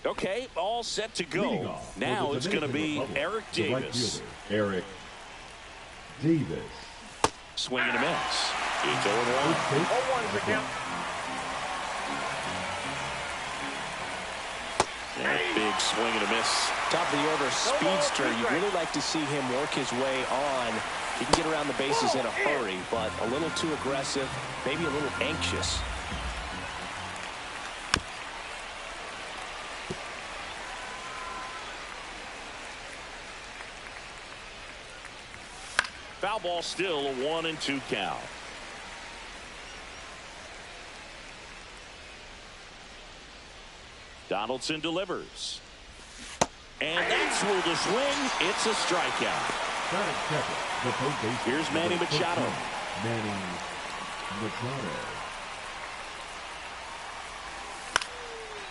Okay, all set to go. Now it's going to be Eric Davis. Eric Davis. Swing and a miss. It's 0-1. 0-1 for him. That big swing and a miss. Top of the order speedster. You'd really like to see him work his way on. He can get around the bases in a hurry, but a little too aggressive, maybe a little anxious. Foul ball, still a 1-2 count. Donaldson delivers. And that's ruled a swing. It's a strikeout. Here's Manny Machado. Manny Machado.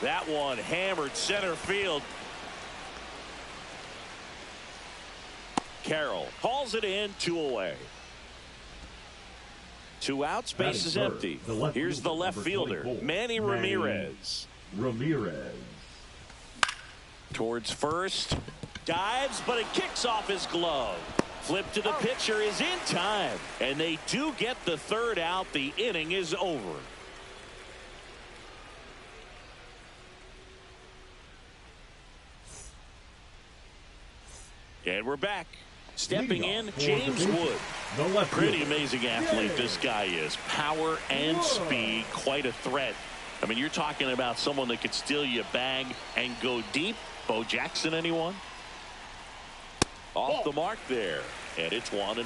That one hammered center field. Carroll calls it in, 2 away. 2 outs, base is empty. Here's the left fielder, Manny Ramirez. Towards first, dives, but it kicks off his glove. Flip to the pitcher is in time, and they do get the 3rd out. The inning is over. And we're back. Stepping in, James Wood. Pretty amazing athlete this guy is. Power and speed, quite a threat. I mean, you're talking about someone that could steal you a bag and go deep. Bo Jackson, anyone? Off the mark there, and it's 1-0.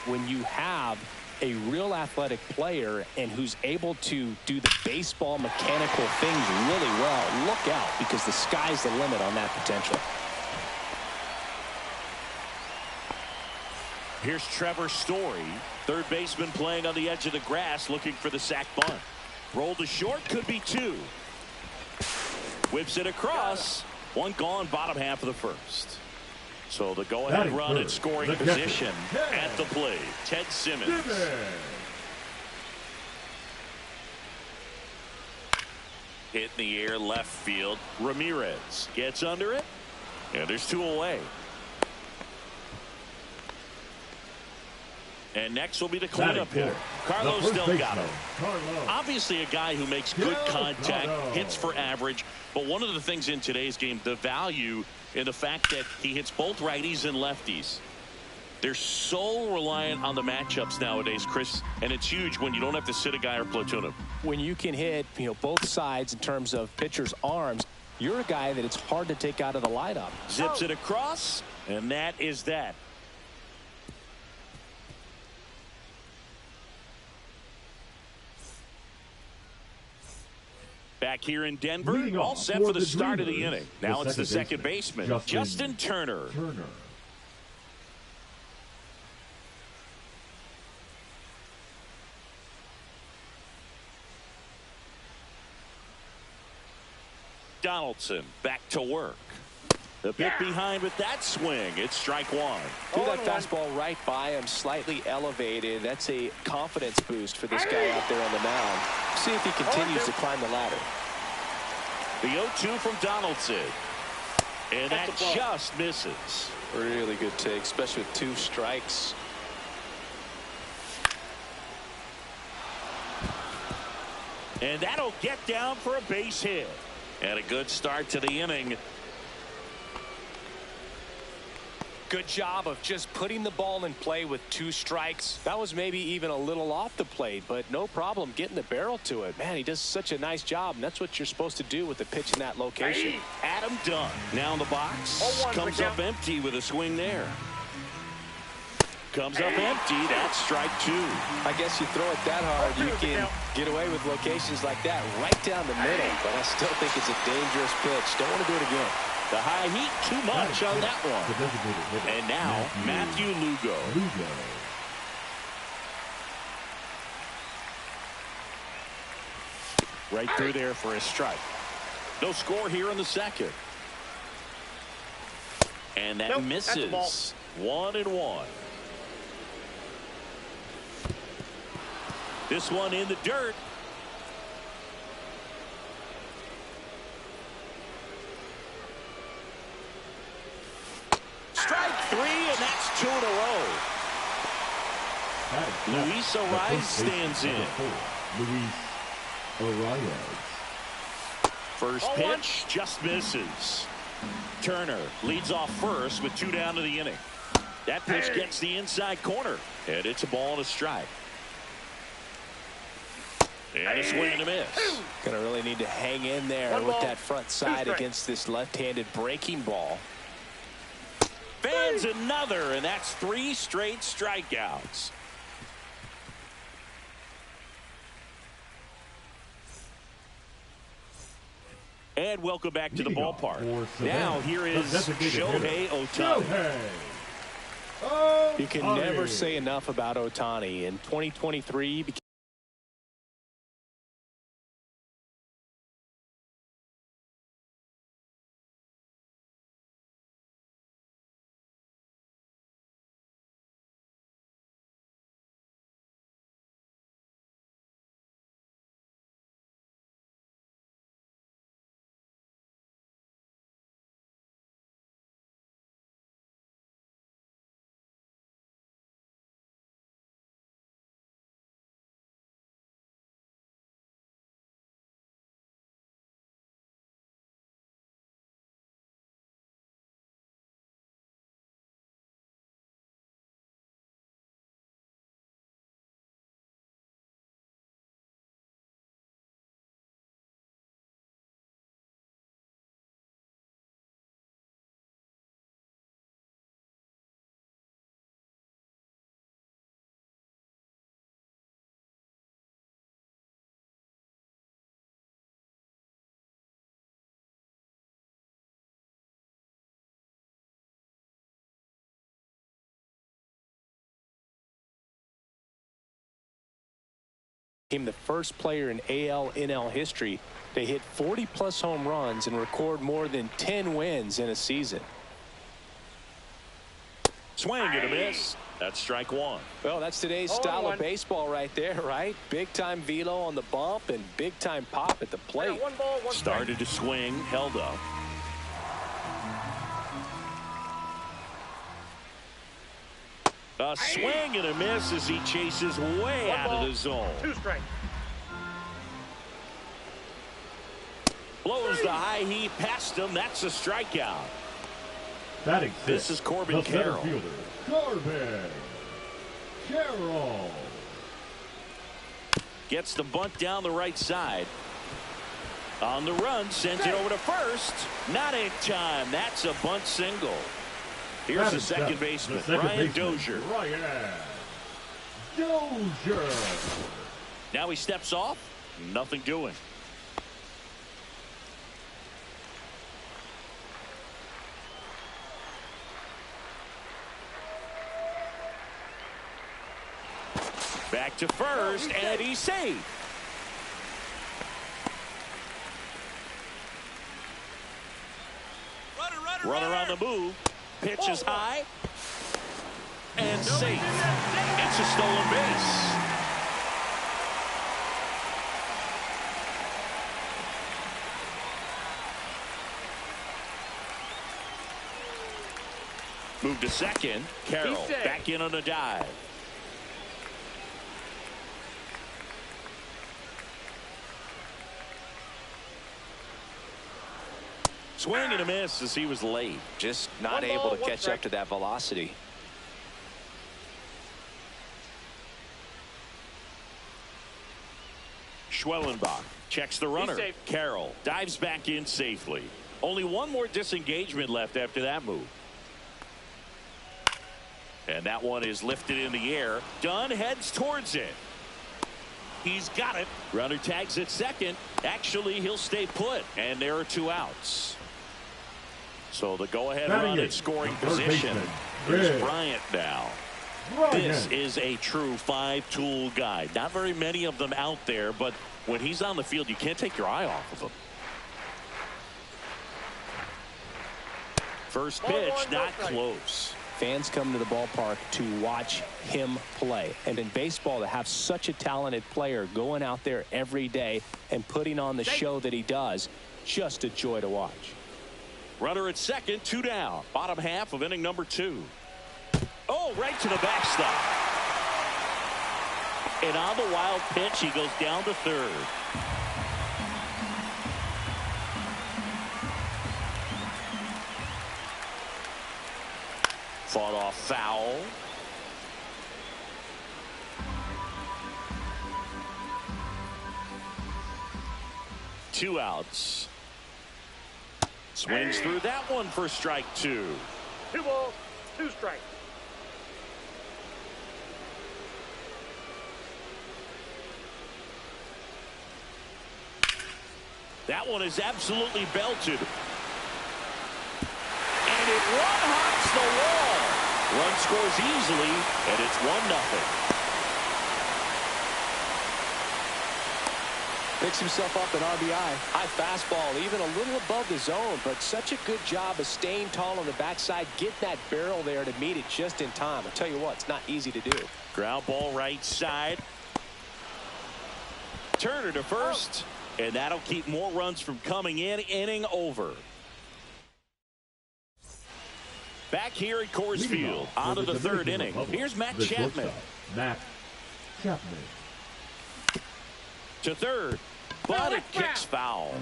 When you have a real athletic player and who's able to do the baseball mechanical things really well, look out, because the sky's the limit on that potential. Here's Trevor Story, third baseman playing on the edge of the grass, looking for the sac bunt. Roll to short, could be 2. Whips it across. 1 gone, bottom half of the first. So the go-ahead run at scoring position at the plate. Ted Simmons. Hit in the air, left field. Ramirez gets under it, and there's 2 away. And next will be the cleanup hitter, Carlos Delgado. Obviously a guy who makes good contact, hits for average. But one of the things in today's game, the value in the fact that he hits both righties and lefties. They're so reliant on the matchups nowadays, Chris, and it's huge when you don't have to sit a guy or platoon him. When you can hit, both sides in terms of pitchers' arms, you're a guy that it's hard to take out of the lineup. Zips it across, and that is that. Back here in Denver, all set for the start of the inning. Now it's the second baseman, Justin Turner. Donaldson back to work. A bit behind with that swing. It's strike 1. Threw that fastball right by him, slightly elevated. That's a confidence boost for this guy out there on the mound. See if he continues to climb the ladder. The 0-2 from Donaldson. And that just misses. Really good take, especially with 2 strikes. And that'll get down for a base hit. And a good start to the inning. Good job of just putting the ball in play with 2 strikes. That was maybe even a little off the plate, but no problem getting the barrel to it. Man, he does such a nice job, and that's what you're supposed to do with the pitch in that location. Adam Dunn now in the box. Comes up empty with a swing there. Comes up empty. That's strike 2. I guess you throw it that hard, you can get away with locations like that right down the middle, but I still think it's a dangerous pitch. Don't want to do it again. The high heat, too much on that one. And now, Matthew Lugo. Right through there for a strike. No score here in the second. And that misses. 1-1. This one in the dirt. and that's 2 in a row. Luis Arias stands in. Luis Arias. First pitch just misses. Turner leads off first with 2 down to the inning. That pitch gets the inside corner, and it's a ball and a strike. And a swing and a miss. Gonna really need to hang in there with that front side against this left-handed breaking ball. Fans another, and that's 3 straight strikeouts. And welcome back to the ballpark. Now here is Shohei Ohtani. You can never say enough about Ohtani. In 2023, became the first player in AL/NL history to hit 40-plus home runs and record more than 10 wins in a season. Swing and a miss. That's strike 1. Well, that's today's style of baseball right there, right? Big-time velo on the bump and big-time pop at the plate. Started to swing, held up. A swing and a miss as he chases way out of the zone. 2 strikes. Blows the high heat past him. That's a strikeout. This is Corbin Carroll. Corbin Carroll. Gets the bunt down the right side. On the run, sends it over to first. Not in time. That's a bunt single. Here's the second baseman, Ryan Dozier. Now he steps off. Nothing doing. Back to first, and he's safe. Runner on the move. Pitch is high and safe. It's a stolen base. Move to second. Carroll back in on a dive. Swing and a miss as he was late. Just not able to catch up to that velocity. Schwellenbach checks the runner. Carroll dives back in safely. Only one more disengagement left after that move. And that one is lifted in the air. Dunn heads towards it. He's got it. Runner tags at second. Actually, he'll stay put. And there are 2 outs. So the go-ahead run in scoring position. Here's Bryant now. This is a true 5-tool guy. Not very many of them out there, but when he's on the field, you can't take your eye off of him. First pitch, not close. Fans come to the ballpark to watch him play. And in baseball, to have such a talented player going out there every day and putting on the show that he does, just a joy to watch. Runner at second, 2 down. Bottom half of inning number 2. Oh, right to the backstop. And on the wild pitch, he goes down to third. Fought off foul. Two outs. Swings through that one for strike two. 2 balls, 2 strikes. That one is absolutely belted. And it one-hops the wall. Run scores easily, and it's 1-0. Picks himself up an RBI. High fastball, even a little above the zone, but such a good job of staying tall on the backside, getting that barrel there to meet it just in time. I'll tell you what, it's not easy to do. Ground ball right side. Turner to first, and that'll keep more runs from coming in. Inning over. Back here at Coors Field, on to the third inning. Here's Matt Chapman. Matt Chapman. To third, but it kicks foul.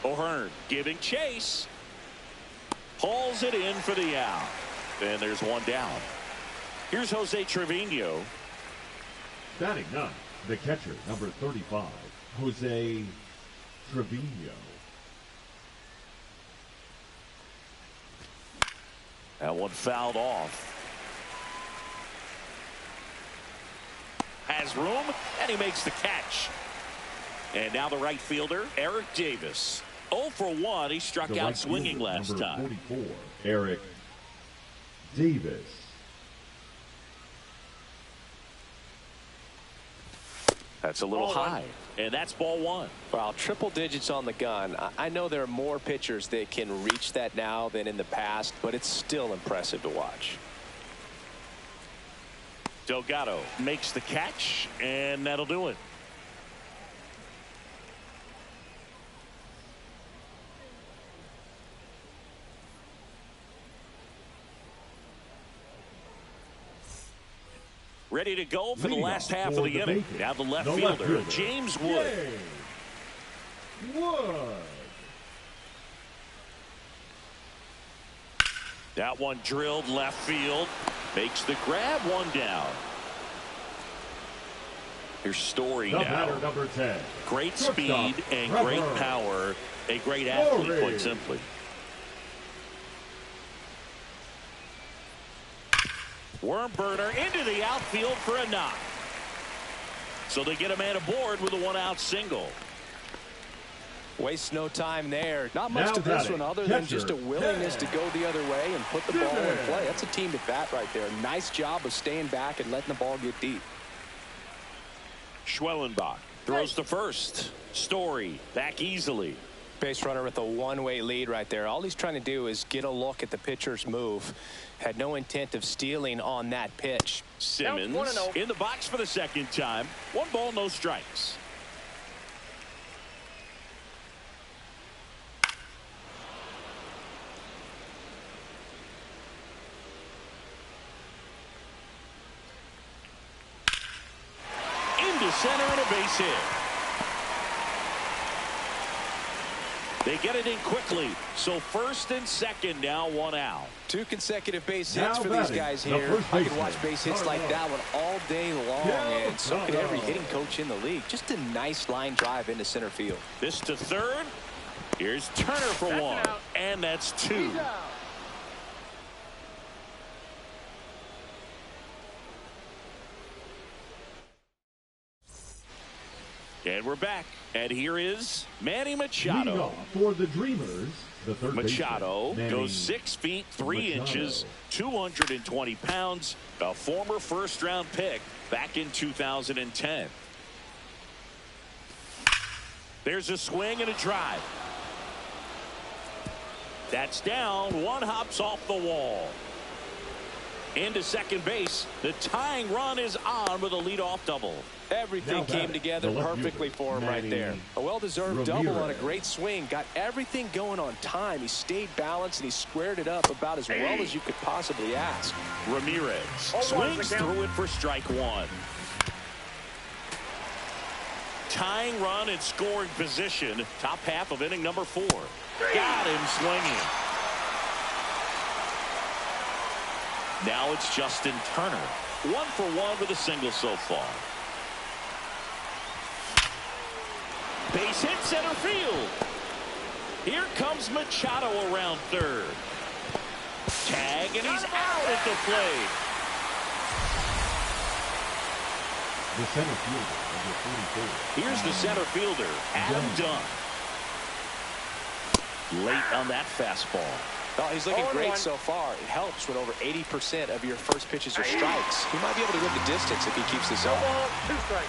O'Hearn giving chase. Hauls it in for the out. And there's one down. Here's Jose Trevino. Batting ninth, the catcher, number 35, Jose Trevino. That one fouled off. Has room, and he makes the catch. And now the right fielder, Eric Davis. 0 for 1. He struck out swinging last time. 44, Eric Davis. That's a little high, and that's ball one. Well, triple digits on the gun. I know there are more pitchers that can reach that now than in the past, but it's still impressive to watch. Jugando makes the catch, and that'll do it. Ready to go for the last half of the inning. Now the left fielder, James Wood. That one drilled left field. Makes the grab, one down. Here's Story now. Number 10. Great speed and great power. A great athlete, quite simply. Worm burner into the outfield for a knock. So they get a man aboard with a one-out single. Waste no time there. Not much to this one other than just a willingness to go the other way and put the ball in play. That's a team at bat right there. Nice job of staying back and letting the ball get deep. Schwellenbach throws to first. Story back easily. Base runner with a one-way lead right there. All he's trying to do is get a look at the pitcher's move. Had no intent of stealing on that pitch. Simmons in the box for the second time. 1 ball, no strikes. to center and a base hit. They get it in quickly. So first and second, now one out. 2 consecutive base hits for these guys here. I could watch base hits like that one all day long, and so could every hitting coach in the league. Just a nice line drive into center field. This to third. Here's Turner for one, and that's 2. And we're back. And here is Manny Machado. For the Dreamers, the third Machado baseman, goes 6 feet 3 inches, 220 pounds, a former first-round pick back in 2010. There's a swing and a drive. That's down. One hops off the wall. Into second base. The tying run is on with a leadoff double. Everything came together perfectly for him right there. A well-deserved double on a great swing. Got everything going on time. He stayed balanced and he squared it up about as well as you could possibly ask. Ramirez swings through it for strike 1. Tying run in scoring position. Top half of inning number 4. Got him swinging. Now it's Justin Turner. 1 for 1 with a single so far. Base hit center field. Here comes Machado around third. Tag, and he's out at the plate. The center fielder, number 44. Here's the center fielder, Adam Dunn. Late on that fastball. Oh, he's looking great so far. It helps when over 80% of your first pitches are strikes. He might be able to win the distance if he keeps this up. 2 strikes.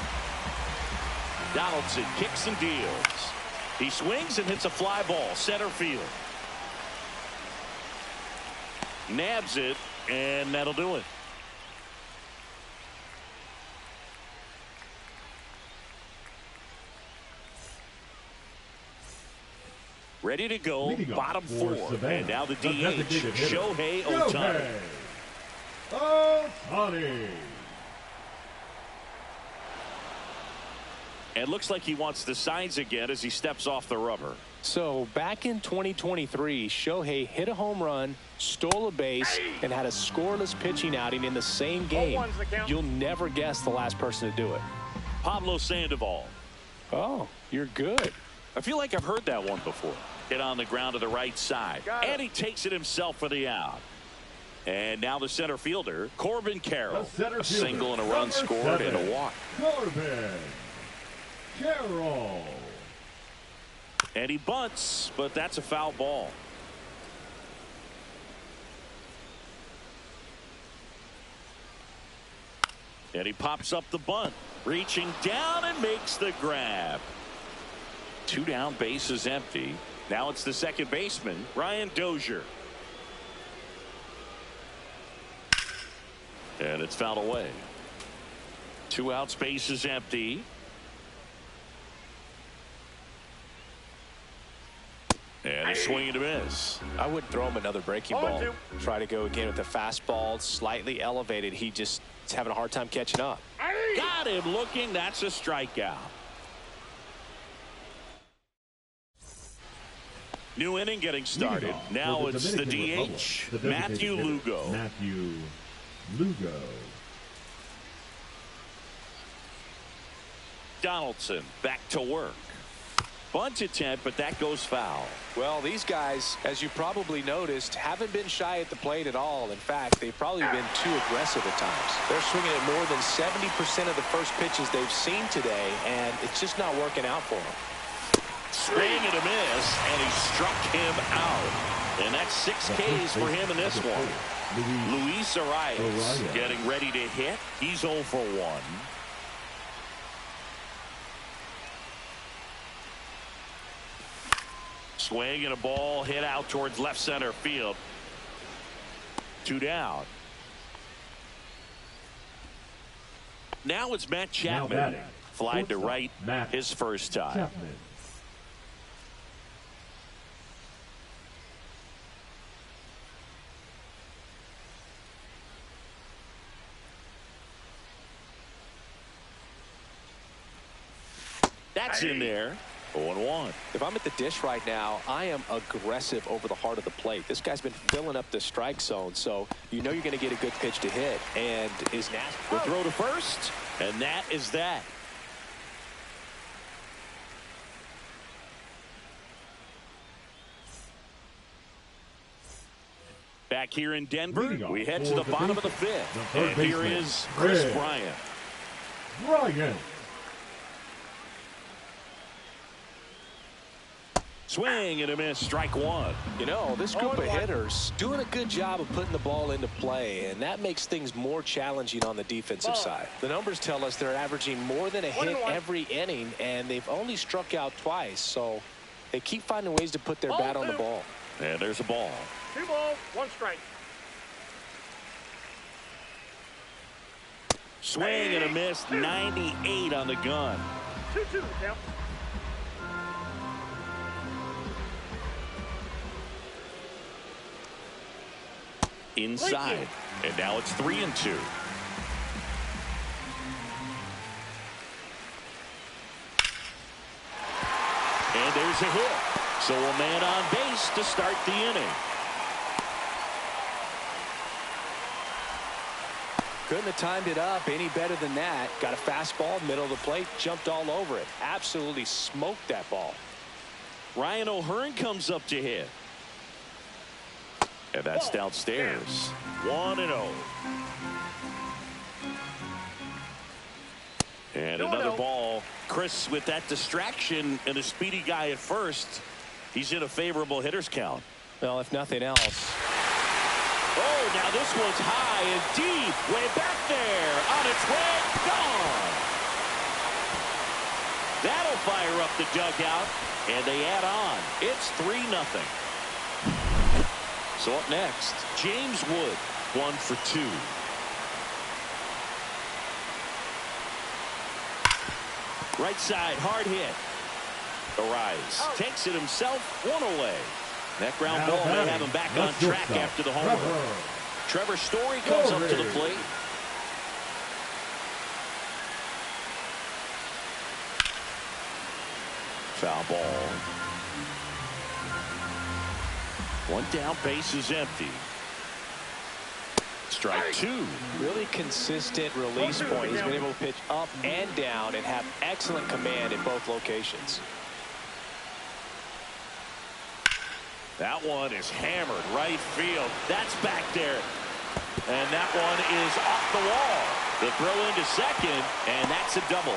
Donaldson kicks and deals. He swings and hits a fly ball center field. Nabs it, and that'll do it. Ready to go, bottom 4. And now the DH, Shohei Ohtani. Ohtani. And looks like he wants the signs again as he steps off the rubber. So back in 2023, Shohei hit a home run, stole a base, and had a scoreless pitching outing in the same game. You'll never guess the last person to do it. Pablo Sandoval. Oh, you're good. I feel like I've heard that one before. Hit on the ground to the right side. And he takes it himself for the out. And now the center fielder, Corbin Carroll. A single and a run scored and a walk. Corbin Carroll. And he bunts, but that's a foul ball. And he pops up the bunt, reaching down and makes the grab. 2 down, bases empty. Now it's the second baseman, Ryan Dozier. And it's fouled away. 2 outs, bases empty. And a swing and a miss. I would throw him another breaking ball. Try to go again with the fastball, slightly elevated. He just is having a hard time catching up. Got him looking. That's a strikeout. New inning getting started. Now it's the DH, Matthew Lugo. Matthew Lugo. Donaldson back to work. Bunt attempt, but that goes foul. Well, these guys, as you probably noticed, haven't been shy at the plate at all. In fact, they've probably been too aggressive at times. They're swinging at more than 70% of the first pitches they've seen today, and it's just not working out for them. Swing and a miss, and he struck him out. And that's 6 Ks for him in this one. Luis Arias getting ready to hit. He's 0 for 1. Swing and a ball hit out towards left center field. 2 down. Now it's Matt Chapman. Flied to right his first time. Chapman. Gets in there. 0-1. If I'm at the dish right now, I am aggressive over the heart of the plate. This guy's been filling up the strike zone, so you know you're going to get a good pitch to hit. And is nasty. The throw to first, and that is that. Back here in Denver, we head to the bottom of the fifth. And here is Chris Bryant. Swing and a miss, strike one. You know, this group of hitters doing a good job of putting the ball into play, and that makes things more challenging on the defensive side. The numbers tell us they're averaging more than a hit every inning, and they've only struck out twice, so they keep finding ways to put their bat on the ball. And there's a ball. 2 balls, 1 strike. Swing and a miss, 98 on the gun. 2-2 count. Inside, and now it's 3-2. And there's a hit. So a man on base to start the inning. Couldn't have timed it up any better than that. Got a fastball, middle of the plate, jumped all over it. Absolutely smoked that ball. Ryan O'Hearn comes up to hit. And that's downstairs. 1-0. And another ball. Chris, with that distraction and a speedy guy at first, he's in a favorable hitter's count. Well, if nothing else. Oh, now this one's high and deep. Way back there. On its way. Gone. That'll fire up the dugout. And they add on. It's 3-0. So up next, James Wood, 1 for 2. Right side, hard hit. Arise takes it himself, 1 away. That ground ball may have him back on track after the home run. Trevor Story comes up to the plate. Foul ball. 1 down, base is empty. Strike 2. Really consistent release point. He's been able to pitch up and down and have excellent command in both locations. That one is hammered right field. That's back there. And that one is off the wall. The throw into second, and that's a double.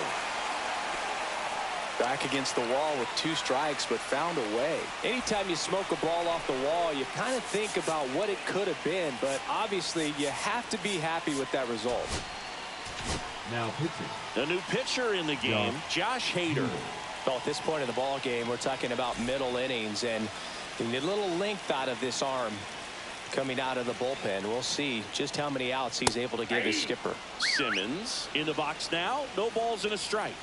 Back against the wall with 2 strikes, but found a way. Anytime you smoke a ball off the wall, you kind of think about what it could have been, but obviously you have to be happy with that result. Now pitching. The new pitcher in the game, Josh Hader. Well, at this point in the ball game, we're talking about middle innings, and you need a little length out of this arm coming out of the bullpen. We'll see just how many outs he's able to give his skipper. Simmons in the box now. No balls and a strike.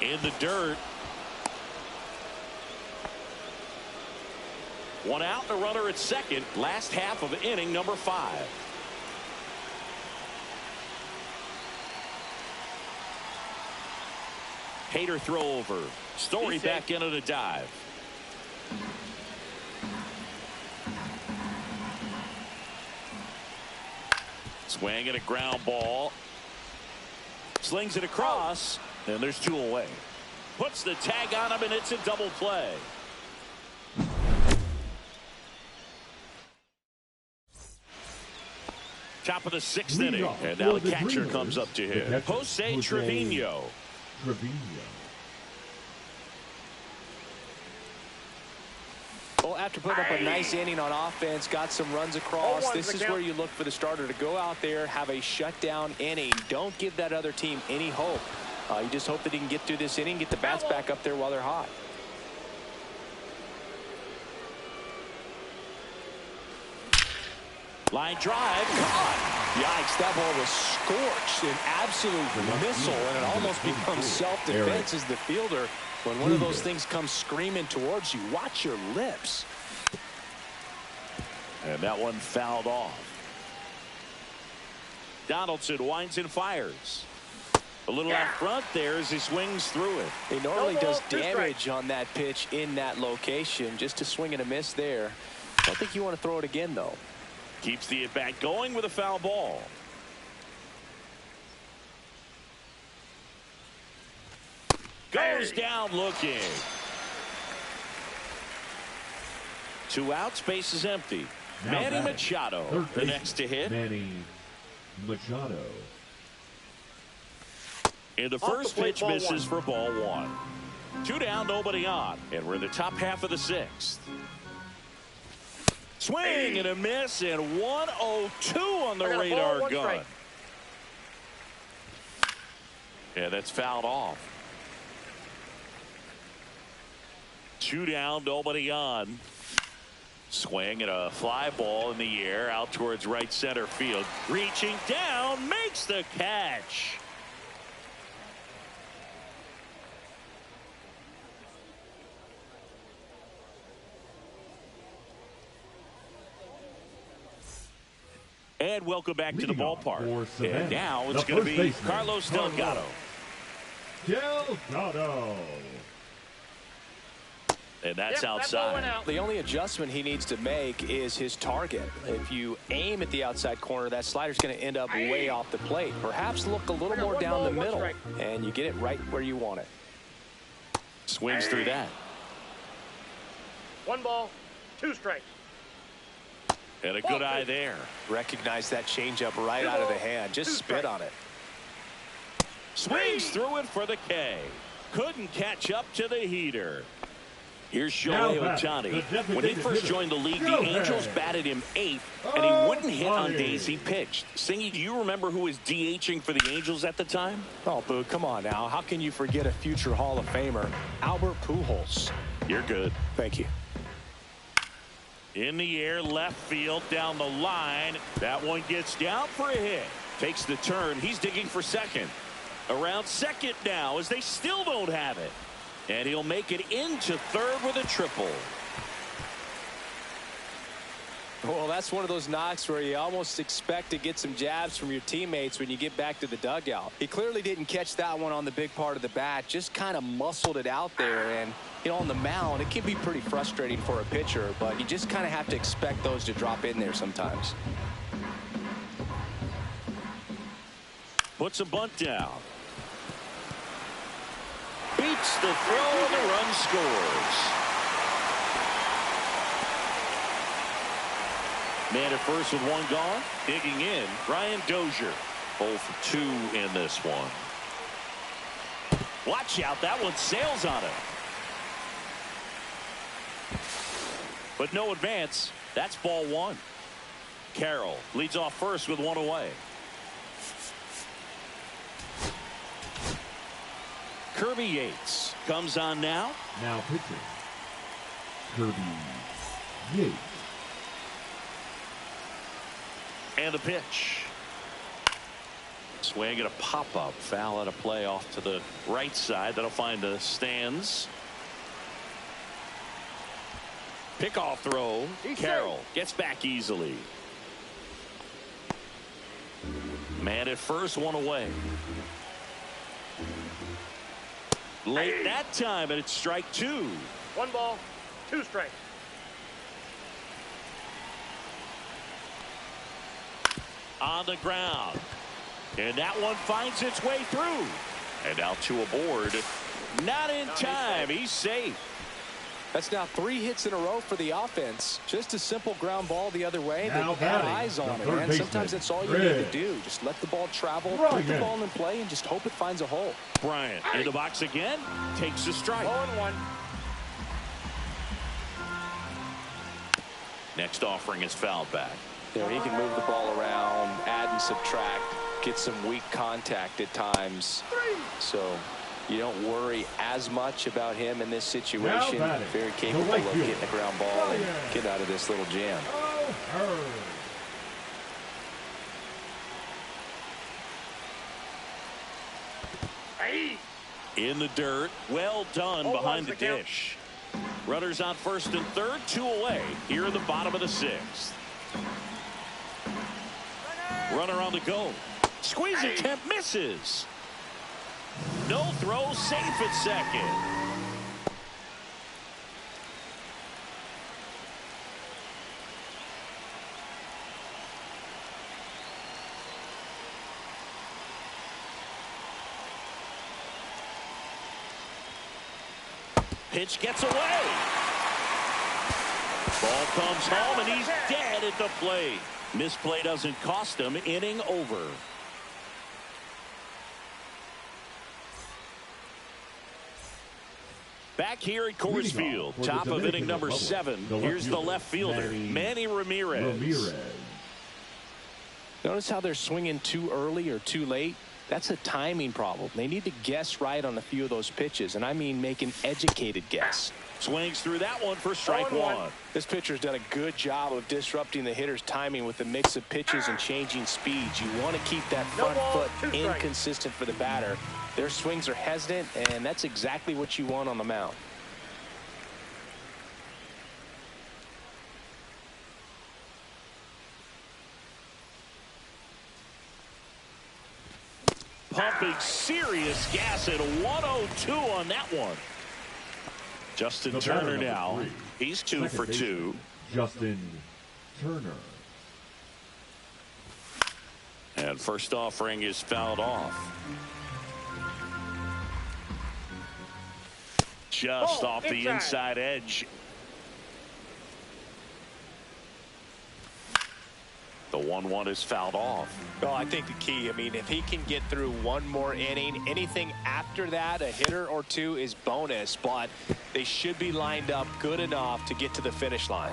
In the dirt. 1 out, a runner at second. Last half of inning number 5. Hader throw over. Story back into the dive. Swing and a ground ball. Slings it across. And there's 2 away. Puts the tag on him, and it's a double play. Top of the 6th inning. And now the catcher comes up to hit. Jose Trevino. Well, after putting up a nice inning on offense, got some runs across, this is where you look for the starter to go out there, have a shutdown inning. Don't give that other team any hope. You just hope that he can get through this inning, get the bats back up there while they're hot. Line drive, caught. Yikes, that ball was scorched, an absolute missile, and it almost becomes self-defense as the fielder. When one of those things comes screaming towards you, watch your lips. And that one fouled off. Donaldson winds and fires. A little out front there as he swings through it. He normally does damage on that pitch in that location. Just a swing and a miss there. I don't think you want to throw it again, though. Keeps the at-bat going with a foul ball. Goes down looking. 2 outs, base is empty. Now Manny Machado, the next to hit. Manny Machado. And the first pitch misses for ball 1. 2 down, nobody on. And we're in the top half of the 6th. Swing and a miss, and 102 on the radar gun. Yeah, that's fouled off. 2 down, nobody on. Swing and a fly ball in the air out towards right center field. Reaching down, makes the catch. And welcome back to the ballpark. And now it's going to be Carlos Delgado. Delgado. And that's outside. The only adjustment he needs to make is his target. If you aim at the outside corner, that slider's going to end up way off the plate. Perhaps look a little more down the middle, and you get it right where you want it. Swings through that. 1 ball, 2 strikes. And a good eye there. Recognize that changeup right out of the hand. Just spit on it. Swings through it for the K. Couldn't catch up to the heater. Here's Shohei Ohtani. When he first joined the league, the Angels batted him 8th, and he wouldn't hit on days he pitched. Singy, do you remember who was DHing for the Angels at the time? Oh, Boo, come on now. How can you forget a future Hall of Famer, Albert Pujols? You're good. Thank you. In the air, left field, down the line. That one gets down for a hit. Takes the turn. He's digging for second. Around second now as they still don't have it. And he'll make it into third with a triple. Well, that's one of those knocks where you almost expect to get some jabs from your teammates when you get back to the dugout. He clearly didn't catch that one on the big part of the bat, just kind of muscled it out there. And, you know, on the mound, it can be pretty frustrating for a pitcher, but you just kind of have to expect those to drop in there sometimes. Puts a bunt down. Beats the throw, and the run scores. Man at first with 1 gone. Digging in, Brian Dozier. 0 for 2 in this one. Watch out, that one sails on it. But no advance. That's ball 1. Carroll leads off first with 1 away. Kirby Yates comes on now. Now pitching. Kirby Yates. And the pitch. Swing and a pop-up. Foul out of play off to the right side. That'll find the stands. Pickoff throw. Carroll gets back easily. Man at first, 1 away. Late that time, and it's strike 2. 1 ball, 2 strikes. On the ground. And that one finds its way through. And now 2 aboard. Not in time. He's safe. That's now 3 hits in a row for the offense. Just a simple ground ball the other way. They had eyes on it, man. Sometimes that's all you need to do. Just let the ball travel, put the ball in play, and just hope it finds a hole. Bryant in the box again. Takes a strike. 0-1. Next offering is fouled back. There, he can move the ball around, add and subtract, get some weak contact at times. So you don't worry as much about him in this situation. Very capable of getting a ground ball and get out of this little jam. In the dirt. Well done behind the dish. Runners on first and third, 2 away here in the bottom of the 6th. Runner on the go. Squeeze attempt misses. No throw, safe at second. Pitch gets away. Ball comes home, and he's dead at the plate. Misplay doesn't cost him. Inning over. Back here at Coors Field, top of inning number 7. Here's the left fielder, Manny Ramirez. Notice how they're swinging too early or too late? That's a timing problem. They need to guess right on a few of those pitches, and I mean make an educated guess. Swings through that one for strike one. This pitcher's done a good job of disrupting the hitter's timing with the mix of pitches and changing speeds. You want to keep that front foot inconsistent for the batter. Their swings are hesitant, and that's exactly what you want on the mound. Pumping serious gas at 102 on that one. Justin Turner now. He's 2 for 2. Justin Turner. And first offering is fouled off. Just off the inside edge. The 1-1 is fouled off. Well, I think the key, I mean, if he can get through one more inning, anything after that, a hitter or two is bonus, but they should be lined up good enough to get to the finish line.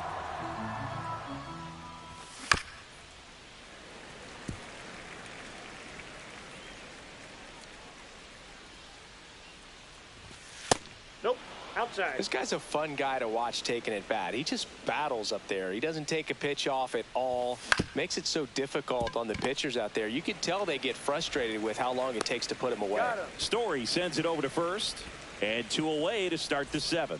Nope. Outside. This guy's a fun guy to watch taking at bat. He just battles up there. He doesn't take a pitch off at all. Makes it so difficult on the pitchers out there. You can tell they get frustrated with how long it takes to put him away. Story sends it over to first, and 2 away to start the 7th.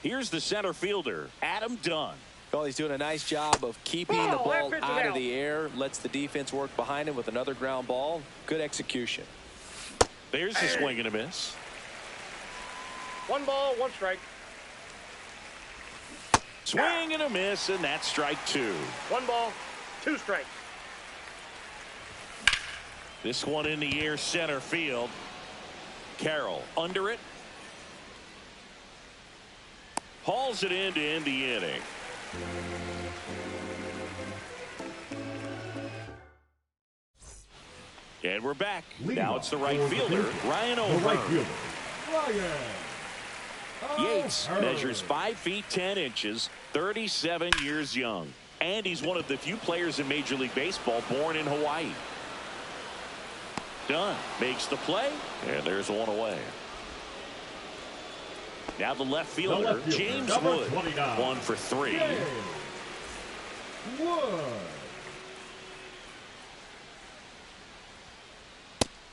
Here's the center fielder, Adam Dunn. Well, he's doing a nice job of keeping the ball out of the air. Lets the defense work behind him with another ground ball. Good execution. There's a swing and a miss. 1 ball, 1 strike. Swing and a miss, and that's strike 2. 1 ball, 2 strikes. This one in the air center field. Carroll under it. Hauls it in to end the inning. And we're back. Now it's the right fielder, Ryan O'Hearn. Yates measures 5 feet 10 inches, 37 years young, and he's one of the few players in Major League Baseball born in Hawaii. Dunn makes the play, and there's 1 away. Now the left fielder, James Wood, 1 for 3.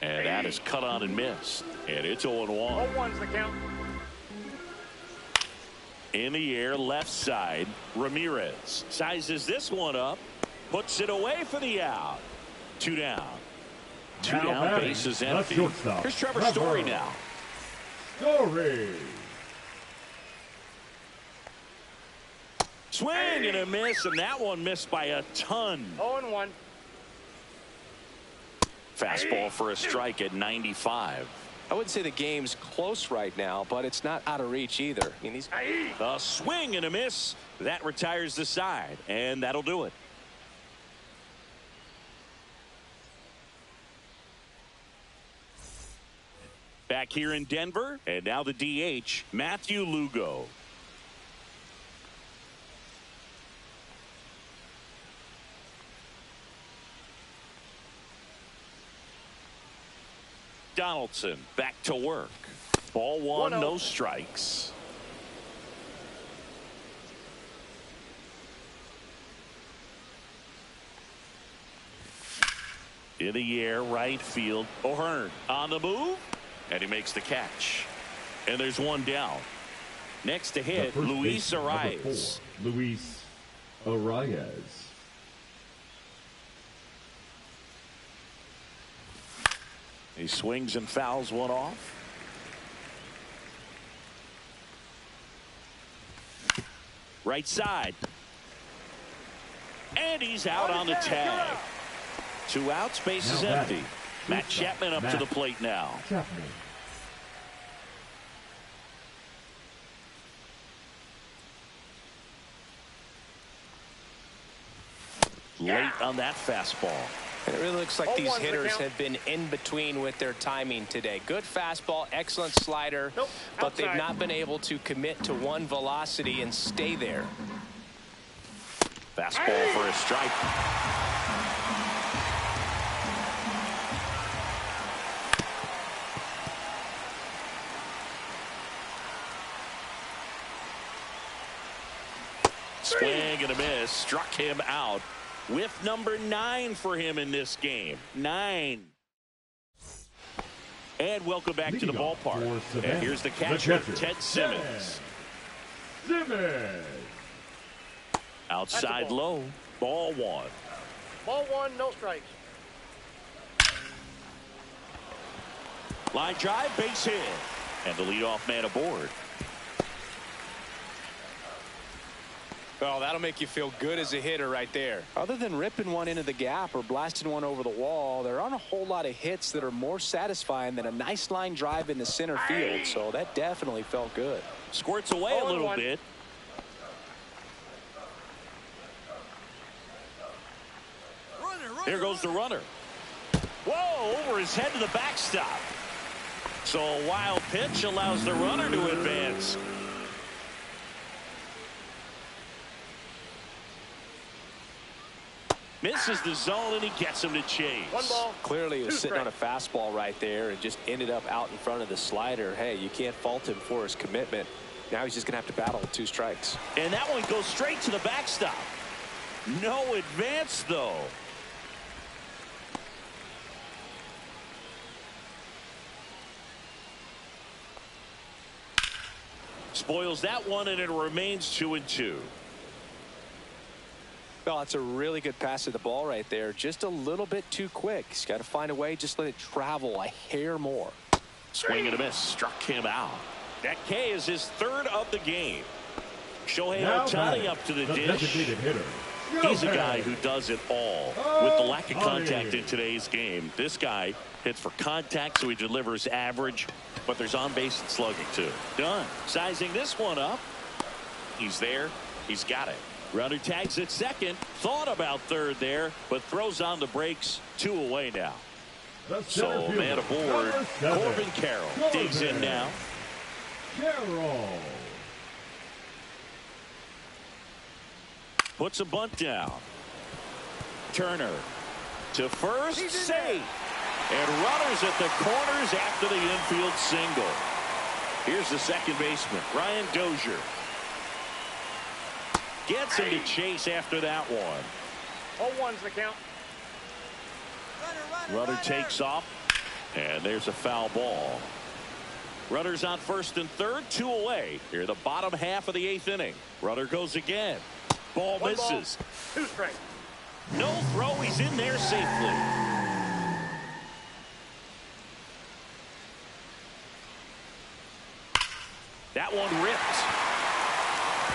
And that is cut on and missed, and it's 0-1. 0-1's the count. In the air, left side, Ramirez sizes this one up, puts it away for the out. 2 down. 2 down, bases empty. Here's Trevor Story now. Story. Swing and a miss, and that one missed by a ton. 0-1. Fastball for a strike at 95. I wouldn't say the game's close right now, but it's not out of reach either. I mean, a swing and a miss. That retires the side, and that'll do it. Back here in Denver, and now the DH, Matthew Lugo. Donaldson back to work. Ball 1, no strikes. In the air, right field. O'Hearn on the move, and he makes the catch. And there's 1 down. Next to hit, Luis Arias. Luis Arias. He swings and fouls one off. Right side. And he's out on the tag. 2 outs, base is empty. Matt Chapman up to the plate now. Late on that fastball. And it really looks like these hitters have been in between with their timing today. Good fastball, excellent slider, but they've not been able to commit to one velocity and stay there. Fastball for a strike. Swing and a miss. Struck him out. Whiff number 9 for him in this game. 9. And welcome back to the ballpark. And here's the catcher, Ted Simmons. Outside low. Ball 1. Ball 1, no strikes. Line drive, base hit. And the leadoff man aboard. Oh, that'll make you feel good as a hitter right there. Other than ripping one into the gap or blasting one over the wall, there aren't a whole lot of hits that are more satisfying than a nice line drive in the center field. So that definitely felt good. Squirts away a little bit. Here goes the runner. Whoa, over his head to the backstop. So a wild pitch allows the runner to advance. Misses the zone, and he gets him to chase. 1 ball. Clearly, he was sitting on a fastball right there and just ended up out in front of the slider. Hey, you can't fault him for his commitment. Now he's just going to have to battle with 2 strikes. And that one goes straight to the backstop. No advance, though. Spoils that one, and it remains 2-2. Well, it's a really good pass to the ball right there. Just a little bit too quick. He's got to find a way. Just let it travel a hair more. Swing and a miss. Struck him out. That K is his 3rd of the game. Shohei Ohtani up to the dish. He's a guy who does it all. With the lack of contact in today's game, this guy hits for contact, so he delivers average. But there's on-base and slugging, too. Done. Sizing this one up. He's there. He's got it. Runner tags at second. Thought about 3rd there, but throws on the brakes. 2 away now. So man aboard. Corbin Carroll digs in now. Puts a bunt down. Turner to first, safe. And runners at the corners after the infield single. Here's the second baseman, Ryan Dozier. Gets him to chase after that one. 0-1's the count. Runner takes off, and there's a foul ball. Runners on 1st and 3rd, 2 away. Here the bottom half of the 8th inning. Runner goes again. Ball misses. 2 strikes. No throw. He's in there safely. That one ripped.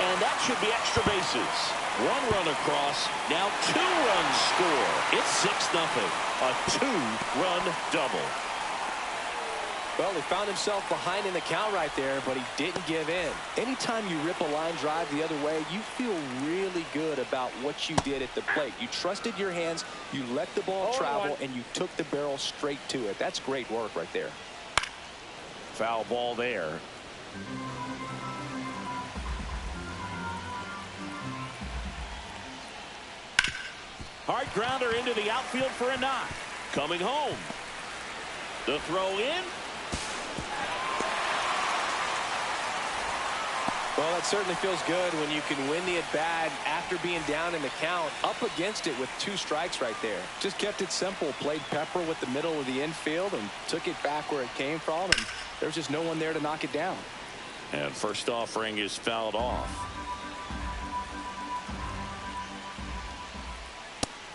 And that should be extra bases. 1 run across. Now 2 runs score. It's 6-0. A 2-run double. Well, he found himself behind in the count right there, but he didn't give in. Anytime you rip a line drive the other way, you feel really good about what you did at the plate. You trusted your hands, you let the ball travel, and you took the barrel straight to it. That's great work right there. Foul ball there. Hard grounder into the outfield for a knock. Coming home. The throw in. Well, that certainly feels good when you can win the at-bat after being down in the count, up against it with 2 strikes right there. Just kept it simple, played pepper with the middle of the infield and took it back where it came from, and there's just no one there to knock it down. And first offering is fouled off.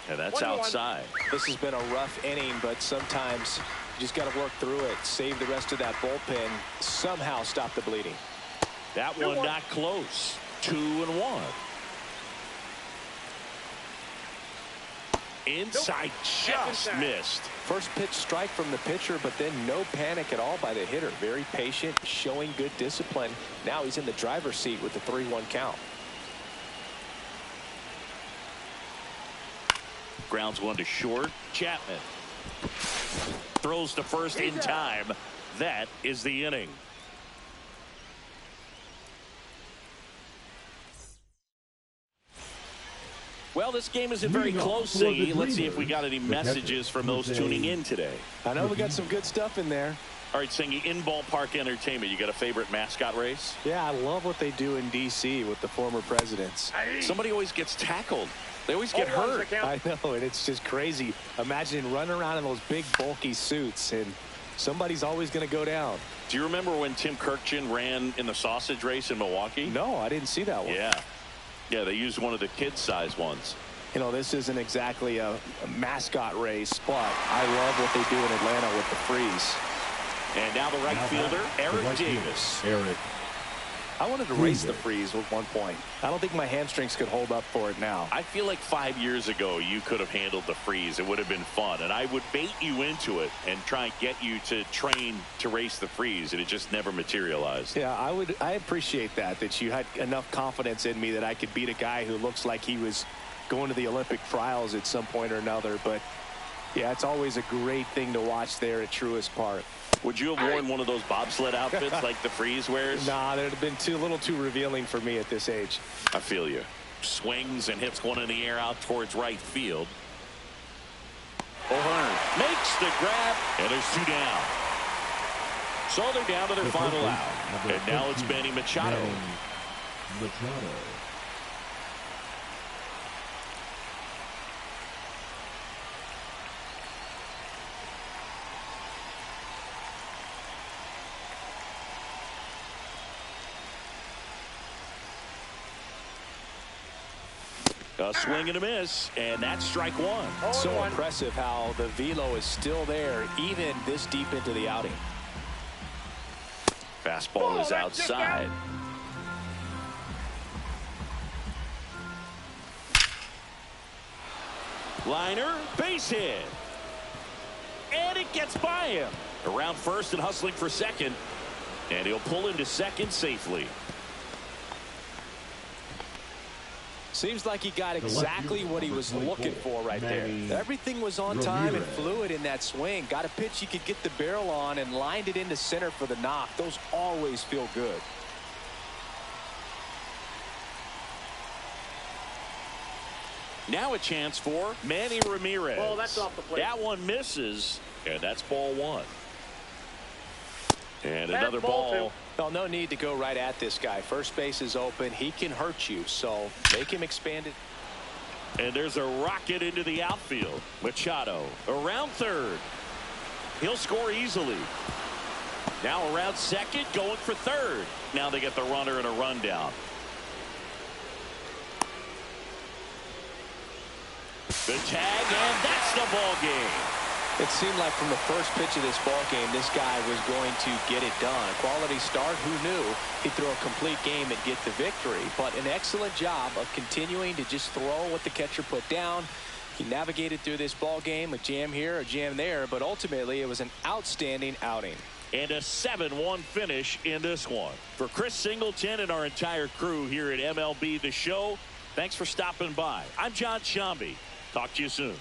And that's outside. This has been a rough inning, but sometimes You just got to work through it, save the rest of that bullpen, somehow stop the bleeding. That one not close. 2-1. Inside, just missed. First pitch strike from the pitcher, but then no panic at all by the hitter. Very patient, showing good discipline. Now he's in the driver's seat with the 3-1 count. Grounds one to short. Chapman throws to first in time. That is the inning. Well, this game isn't very close, Siggy. Let's see if we got any messages from those tuning in today. I know we got some good stuff in there. All right, Siggy, in ballpark entertainment, you got a favorite mascot race? Yeah, I love what they do in D.C. with the former presidents. Somebody always gets tackled. They always get hurt. I know, and it's just crazy. Imagine running around in those big, bulky suits, and somebody's always going to go down. Do you remember when Tim Kirkjian ran in the sausage race in Milwaukee? No, I didn't see that one. Yeah, they used one of the kid-sized ones. You know, this isn't exactly a mascot race, but I love what they do in Atlanta with the freeze. And now the right fielder, Eric Davis. I wanted to race the freeze at one point. I don't think my hamstrings could hold up for it now. I feel like 5 years ago you could have handled the freeze. It would have been fun. And I would bait you into it and try and get you to train to race the freeze. And it just never materialized. Yeah, I appreciate that you had enough confidence in me that I could beat a guy who looks like he was going to the Olympic trials at some point or another. But, yeah, it's always a great thing to watch there at Truist Park. Would you have worn one of those bobsled outfits like the freeze wears? Nah, that would have been a little too revealing for me at this age. I feel you. Swings and hits one in the air out towards right field. O'Hearn makes the grab, and there's 2 down. So they're down to their final out. And now it's Manny Machado. A swing and a miss, and that's strike one. So impressive how the velo is still there even this deep into the outing. Fastball is outside. Liner, base hit. And it gets by him. Around first and hustling for second. And he'll pull into second safely. Seems like he got exactly what he was looking for right there. Everything was on time and fluid in that swing. Got a pitch he could get the barrel on and lined it into center for the knock. Those always feel good. Now a chance for Manny Ramirez. Oh, that's off the plate. That one misses, and that's ball one. And another ball. Well, no need to go right at this guy. First base is open. He can hurt you, so make him expand it. And there's a rocket into the outfield. Machado around third. He'll score easily. Now around second, going for third. Now they get the runner and a rundown. The tag, and that's the ball game. It seemed like from the first pitch of this ball game, this guy was going to get it done. A quality start, who knew he'd throw a complete game and get the victory. But an excellent job of continuing to just throw what the catcher put down. He navigated through this ball game, a jam here, a jam there, but ultimately it was an outstanding outing. And a 7-1 finish in this one. For Chris Singleton and our entire crew here at MLB The Show, thanks for stopping by. I'm John Shambi. Talk to you soon.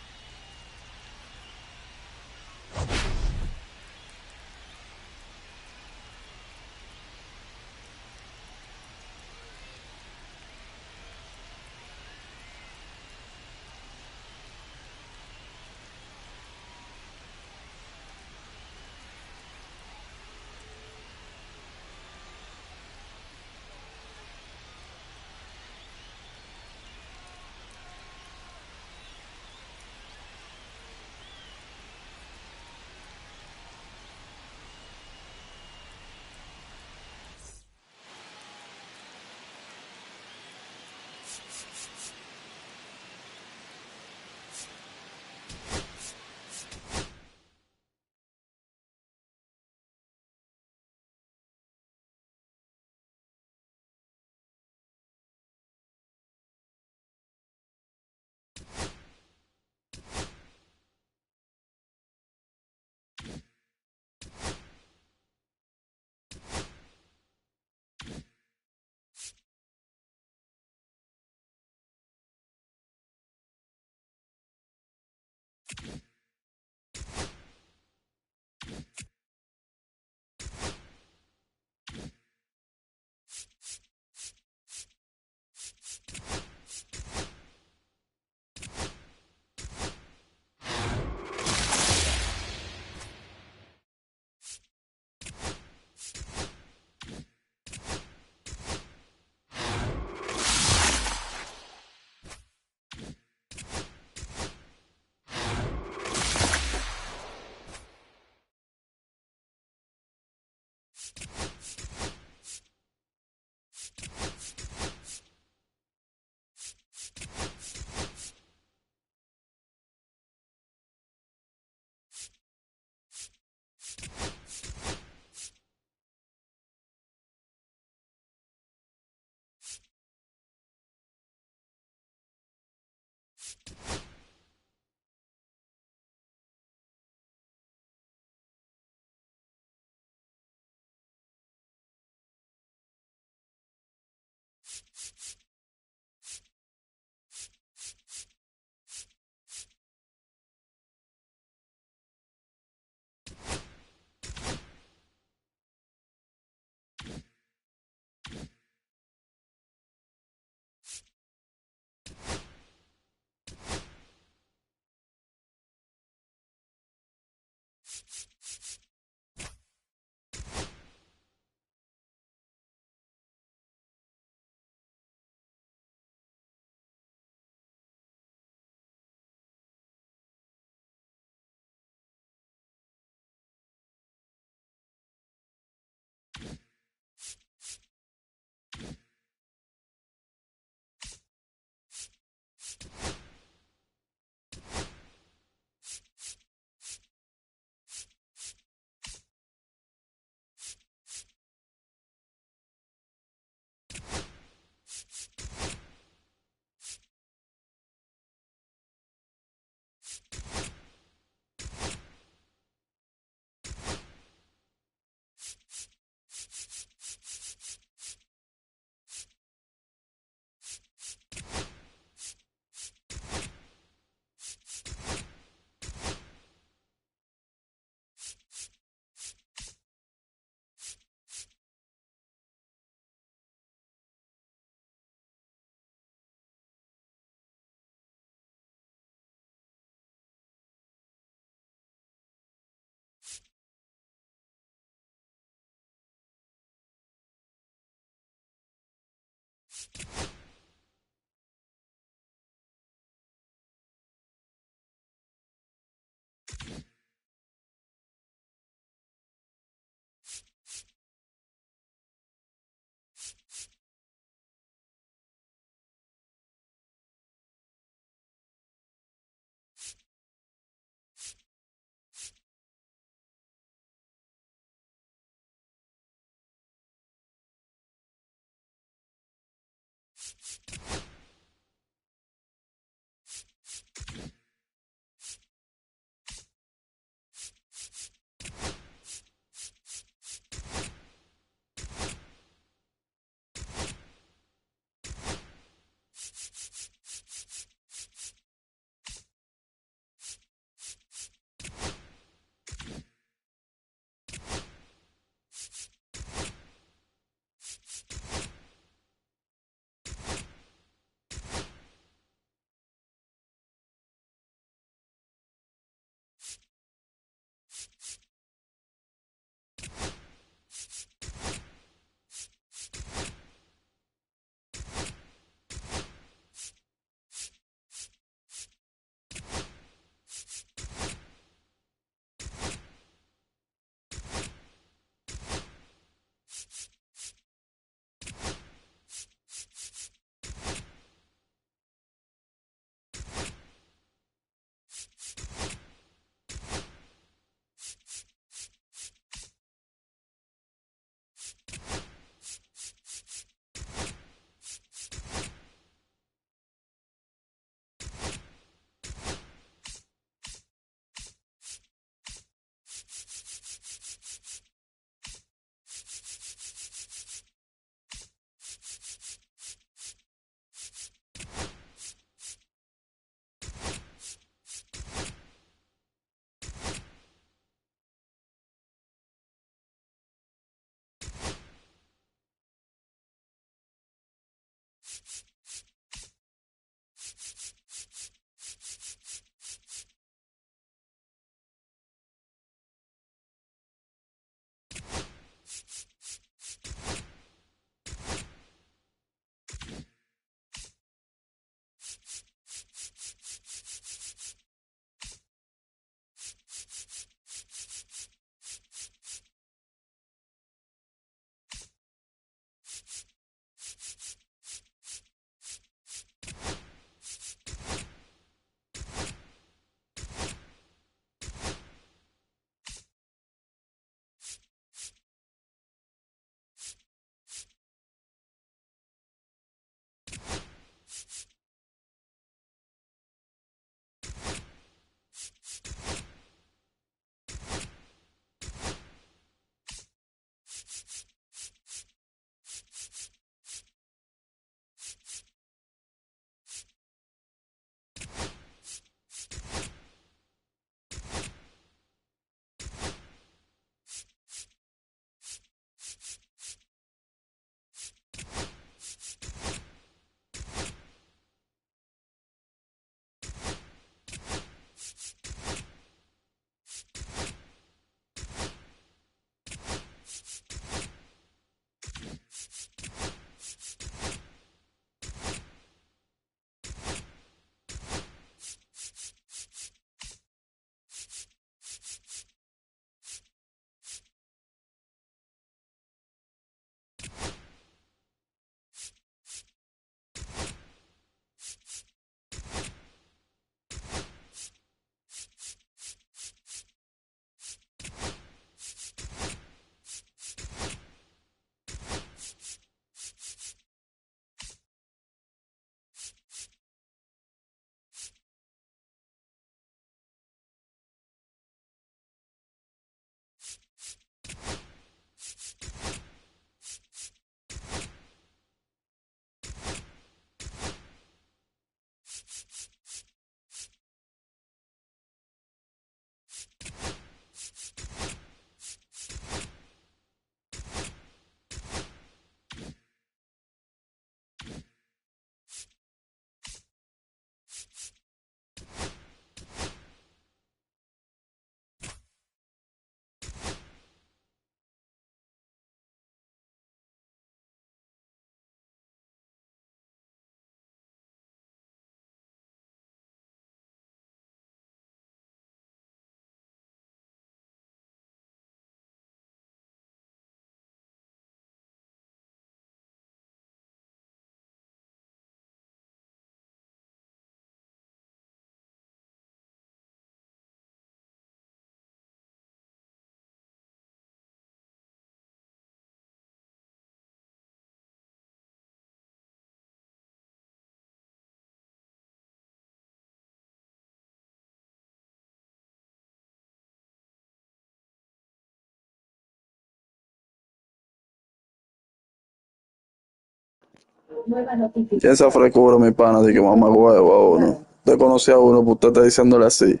Y esa frescura, mi pana, de que mamá huevo a uno. Usted conoce a uno, pues usted está diciéndole así.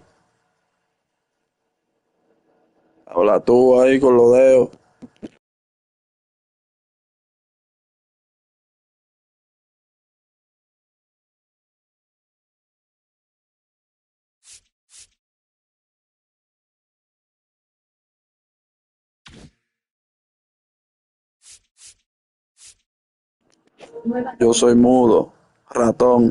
Habla tú ahí con los dedos. Yo soy mudo, ratón.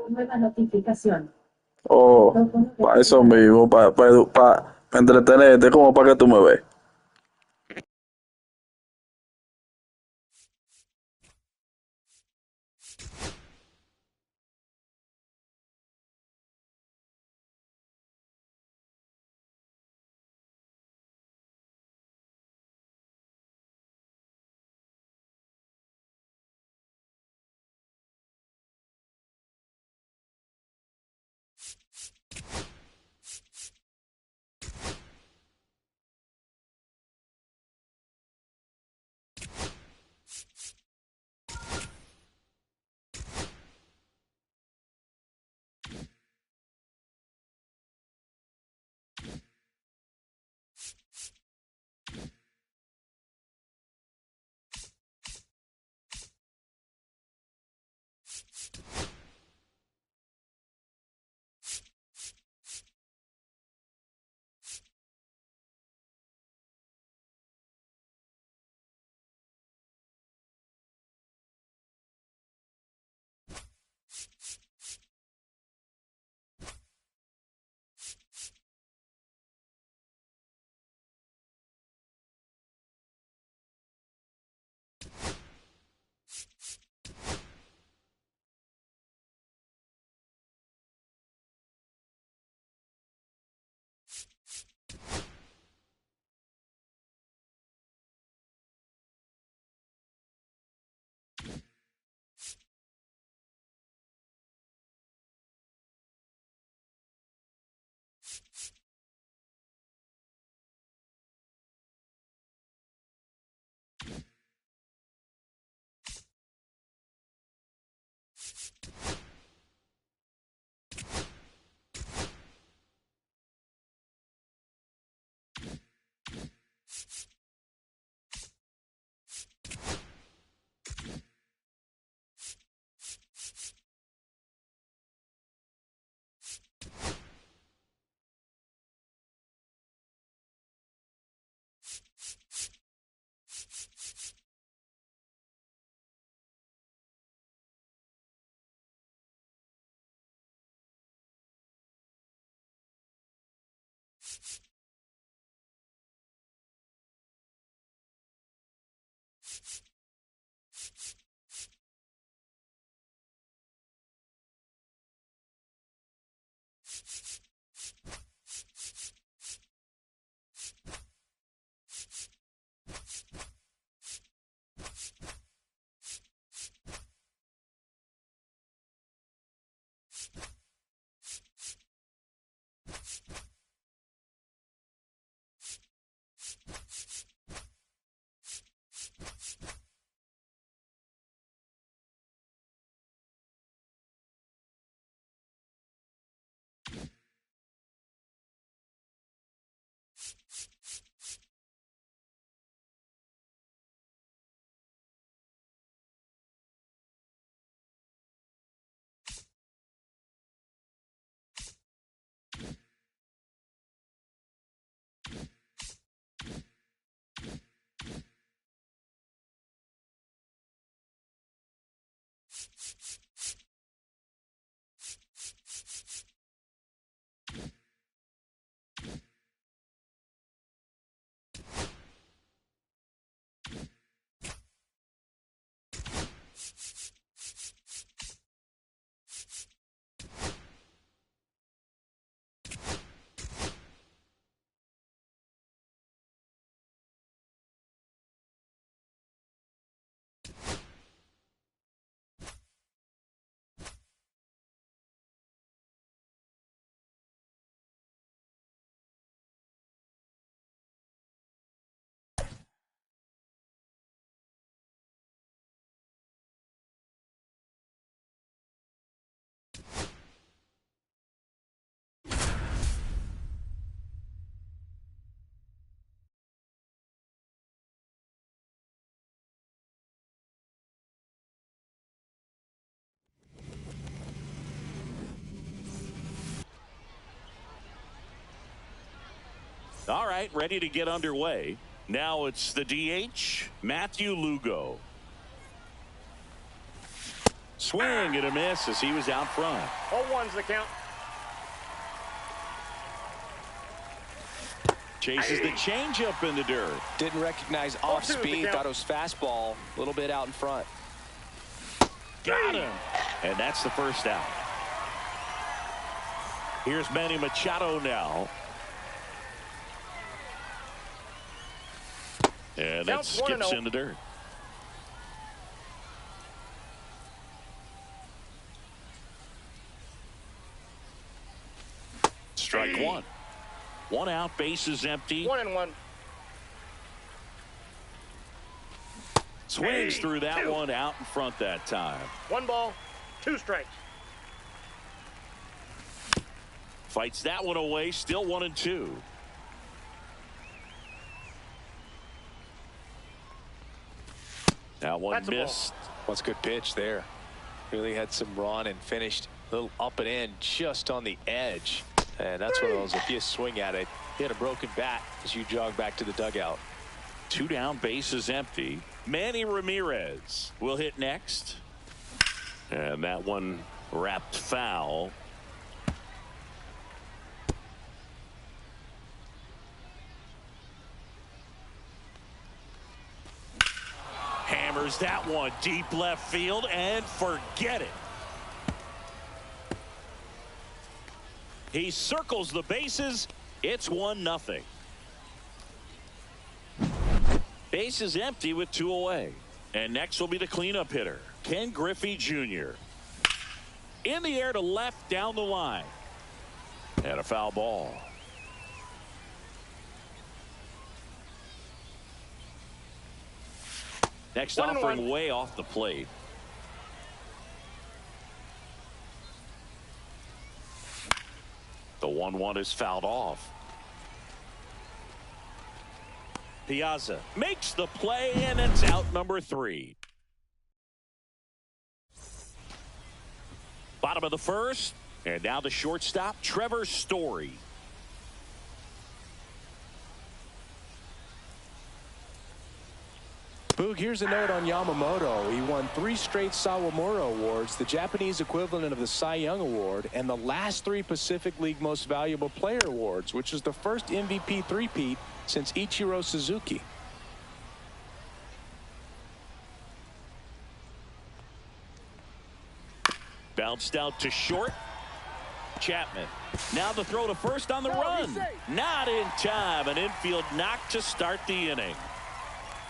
Nueva notificación. Oh, para eso mismo, para entretenerte, como para que tú me ves. All right, ready to get underway. Now it's the DH, Matthew Lugo. Swing and a miss as he was out front. 0-1's the count. Chases the changeup in the dirt. Didn't recognize off speed. Thought it was fastball. A little bit out in front. Got him. And that's the first out. Here's Manny Machado now. And that skips in the dirt. Strike one. One out, bases empty. 1-1. Swings through that one, out in front that time. 1 ball, 2 strikes. Fights that one away, still 1-2. That one missed. That's a good pitch there. Really had some run and finished a little up and in just on the edge. And that's one of those, if you swing at it, hit a broken bat as you jog back to the dugout. 2 down, bases empty. Manny Ramirez will hit next. And that one wrapped foul. Hammers that one deep left field and forget it. He circles the bases. It's 1-0. Base is empty with 2 away. And next will be the cleanup hitter, Ken Griffey Jr. In the air to left, down the line. And a foul ball. Next offering way off the plate. The 1-1 is fouled off. Piazza makes the play, and it's out number 3. Bottom of the first, and now the shortstop, Trevor Story. Boog, here's a note on Yamamoto. He won 3 straight Sawamura Awards, the Japanese equivalent of the Cy Young Award, and the last 3 Pacific League Most Valuable Player Awards, which is the first MVP three-peat since Ichiro Suzuki. Bounced out to short. Chapman. Now the throw to first on the run. Not in time. An infield knock to start the inning.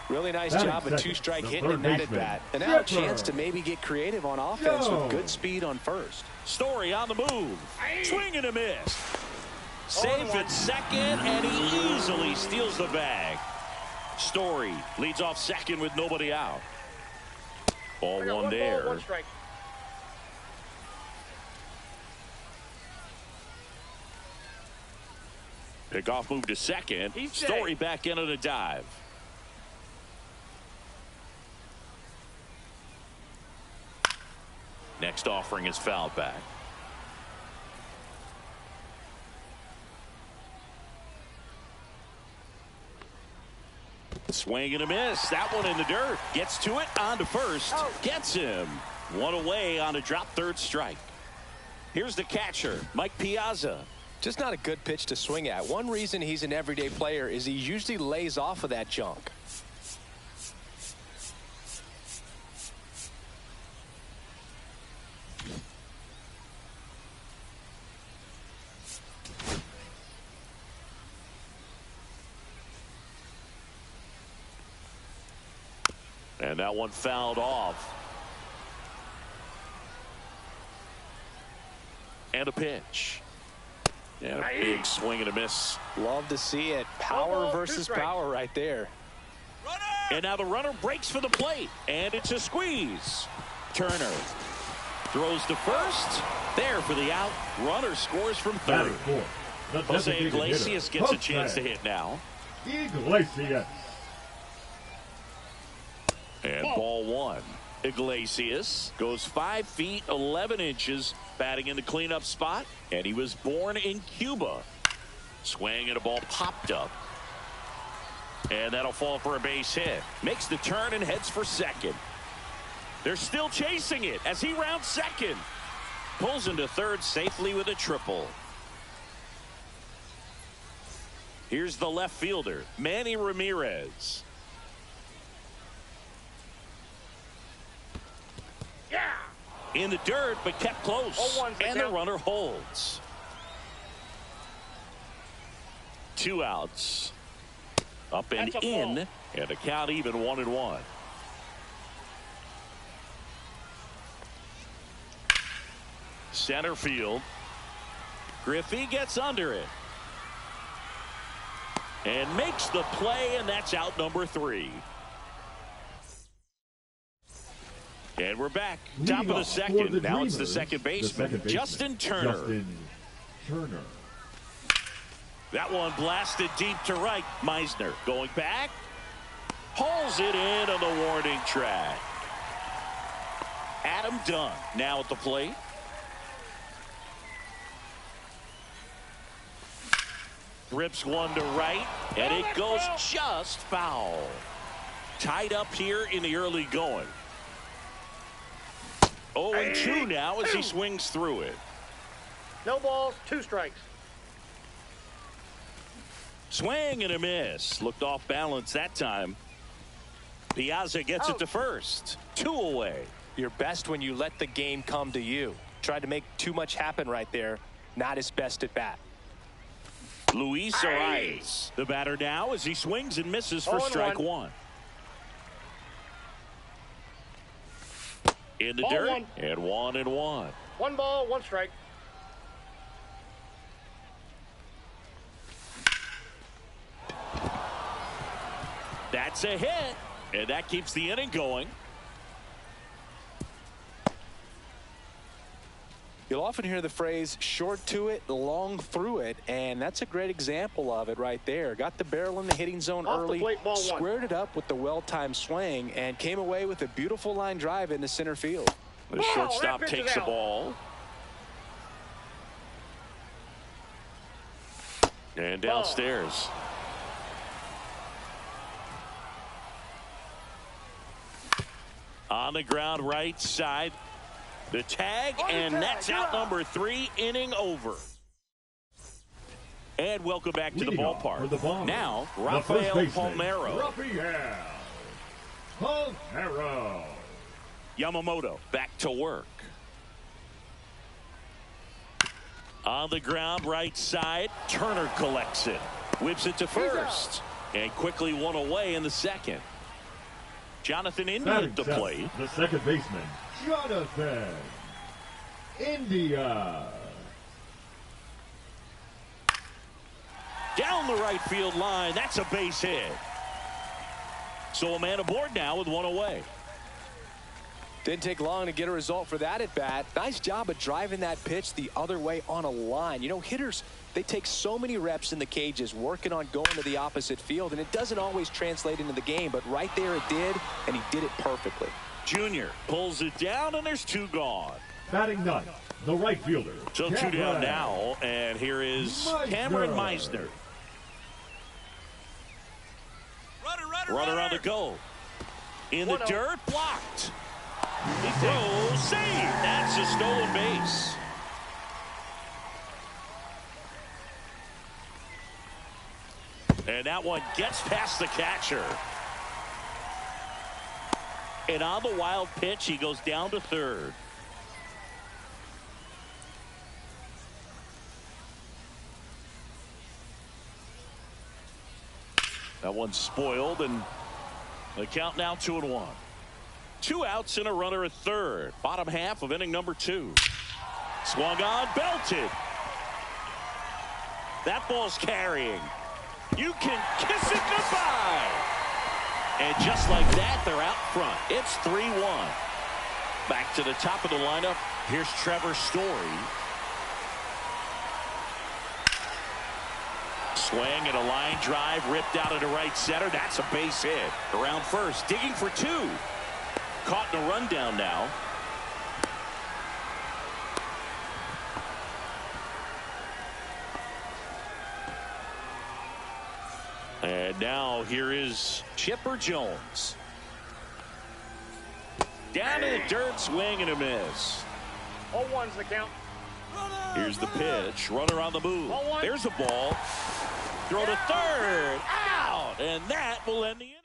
Really nice job of 2-strike hitting in that at bat. And now a chance to maybe get creative on offense with good speed on first. Story on the move. Swing and a miss. Safe at second, and he easily steals the bag. Story leads off second with nobody out. Ball one there. 1 strike. Pickoff move to second. Story back in on a dive. Next offering is fouled back. Swing and a miss. That one in the dirt. Gets to it. On to first. Gets him. One away on a drop third strike. Here's the catcher, Mike Piazza. Just not a good pitch to swing at. One reason he's an everyday player is he usually lays off of that junk. And that one fouled off. And a pitch. And a big swing and a miss. Love to see it. Power versus power right there. And now the runner breaks for the plate. And it's a squeeze. Turner throws to first. There for the out. Runner scores from third. Jose Iglesias gets a chance to hit now. Iglesias. And ball one. Iglesias goes 5 feet 11 inches, batting in the cleanup spot, and he was born in Cuba. Swing and a ball popped up, and that'll fall for a base hit. Makes the turn and heads for second. They're still chasing it as he rounds second. Pulls into third safely with a triple. Here's the left fielder, Manny Ramirez. In the dirt, but kept close. And the runner holds. 2 outs. Up and in. And the count even 1-1. Center field. Griffey gets under it. And makes the play, and that's out number 3. And we're back. Top of the second. Now it's the second baseman, Justin Turner. That one blasted deep to right. Meisner going back. Hauls it in on the warning track. Adam Dunn now at the plate. Rips one to right, and it goes just foul. Tied up here in the early going. 0-2 now as he swings through it. No balls, 2 strikes. Swing and a miss. Looked off balance that time. Piazza gets it to first. 2 away. You're best when you let the game come to you. Tried to make too much happen right there. Not his best at bat. Luis Arias, the batter now as he swings and misses for strike 1. In the dirt, and 1-1. 1 ball, 1 strike. That's a hit, and that keeps the inning going. You'll often hear the phrase short to it, long through it, and that's a great example of it right there. Got the barrel in the hitting zone early, squared it up with the well-timed swing, and came away with a beautiful line drive into center field. The shortstop takes the ball. And downstairs. On the ground right side. The tag, and that's out number 3, inning over. And welcome back to the ballpark. Now, Rafael Palmeiro. Yamamoto back to work. On the ground right side, Turner collects it. Whips it to first. And quickly one away in the second. Jonathan India at the plate. The second baseman, Jonathan India. Down the right field line. That's a base hit. So a man aboard now with one away. Didn't take long to get a result for that at bat. Nice job of driving that pitch the other way on a line. You know, hitters, they take so many reps in the cages working on going to the opposite field, and it doesn't always translate into the game, but right there it did, and he did it perfectly. Junior pulls it down, and there's 2 gone. Batting ninth, the right fielder. So 2 down now, and here is Cameron Meisner. Runner on the go. In the dirt, blocked. He throws, save. That's a stolen base. And that one gets past the catcher. And on the wild pitch, he goes down to third. That one's spoiled, and the count now 2-1. 2 outs and a runner at third. Bottom half of inning number 2. Swung on, belted. That ball's carrying. You can kiss it goodbye. And just like that, they're out front. It's 3-1. Back to the top of the lineup. Here's Trevor Story. Swing and a line drive ripped out into right center. That's a base hit. Around first, digging for 2. Caught in a rundown now. And now here is Chipper Jones. Down to the dirt, swing and a miss. 0-1's the count. Here's the pitch. Runner on the move. There's a ball. Throw to third. Out. And that will end the inning.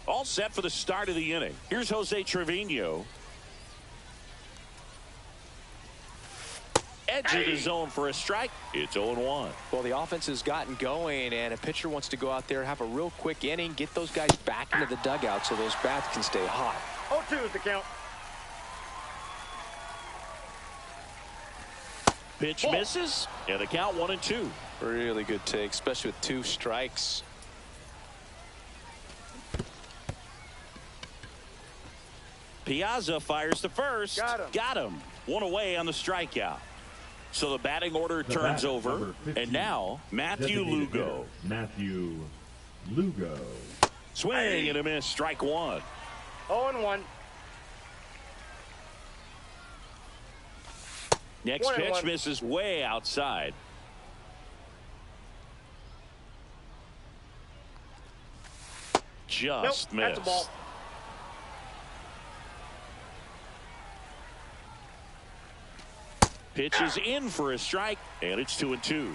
All set for the start of the inning. Here's Jose Trevino. Edge of the zone for a strike. It's 0-1. Well, the offense has gotten going, and a pitcher wants to go out there, have a real quick inning, get those guys back into the dugout so those bats can stay hot. 0-2 is the count. Pitch misses, and the count 1-2. Really good take, especially with 2 strikes. Piazza fires to first. Got him. 1 away on the strikeout. So the batting order turns over. And now, Matthew Lugo. Matthew Lugo. Swing and a miss. Strike 1. 0-1. Next pitch misses way outside. Just missed. That's a ball. Pitch is in for a strike, and it's 2-2.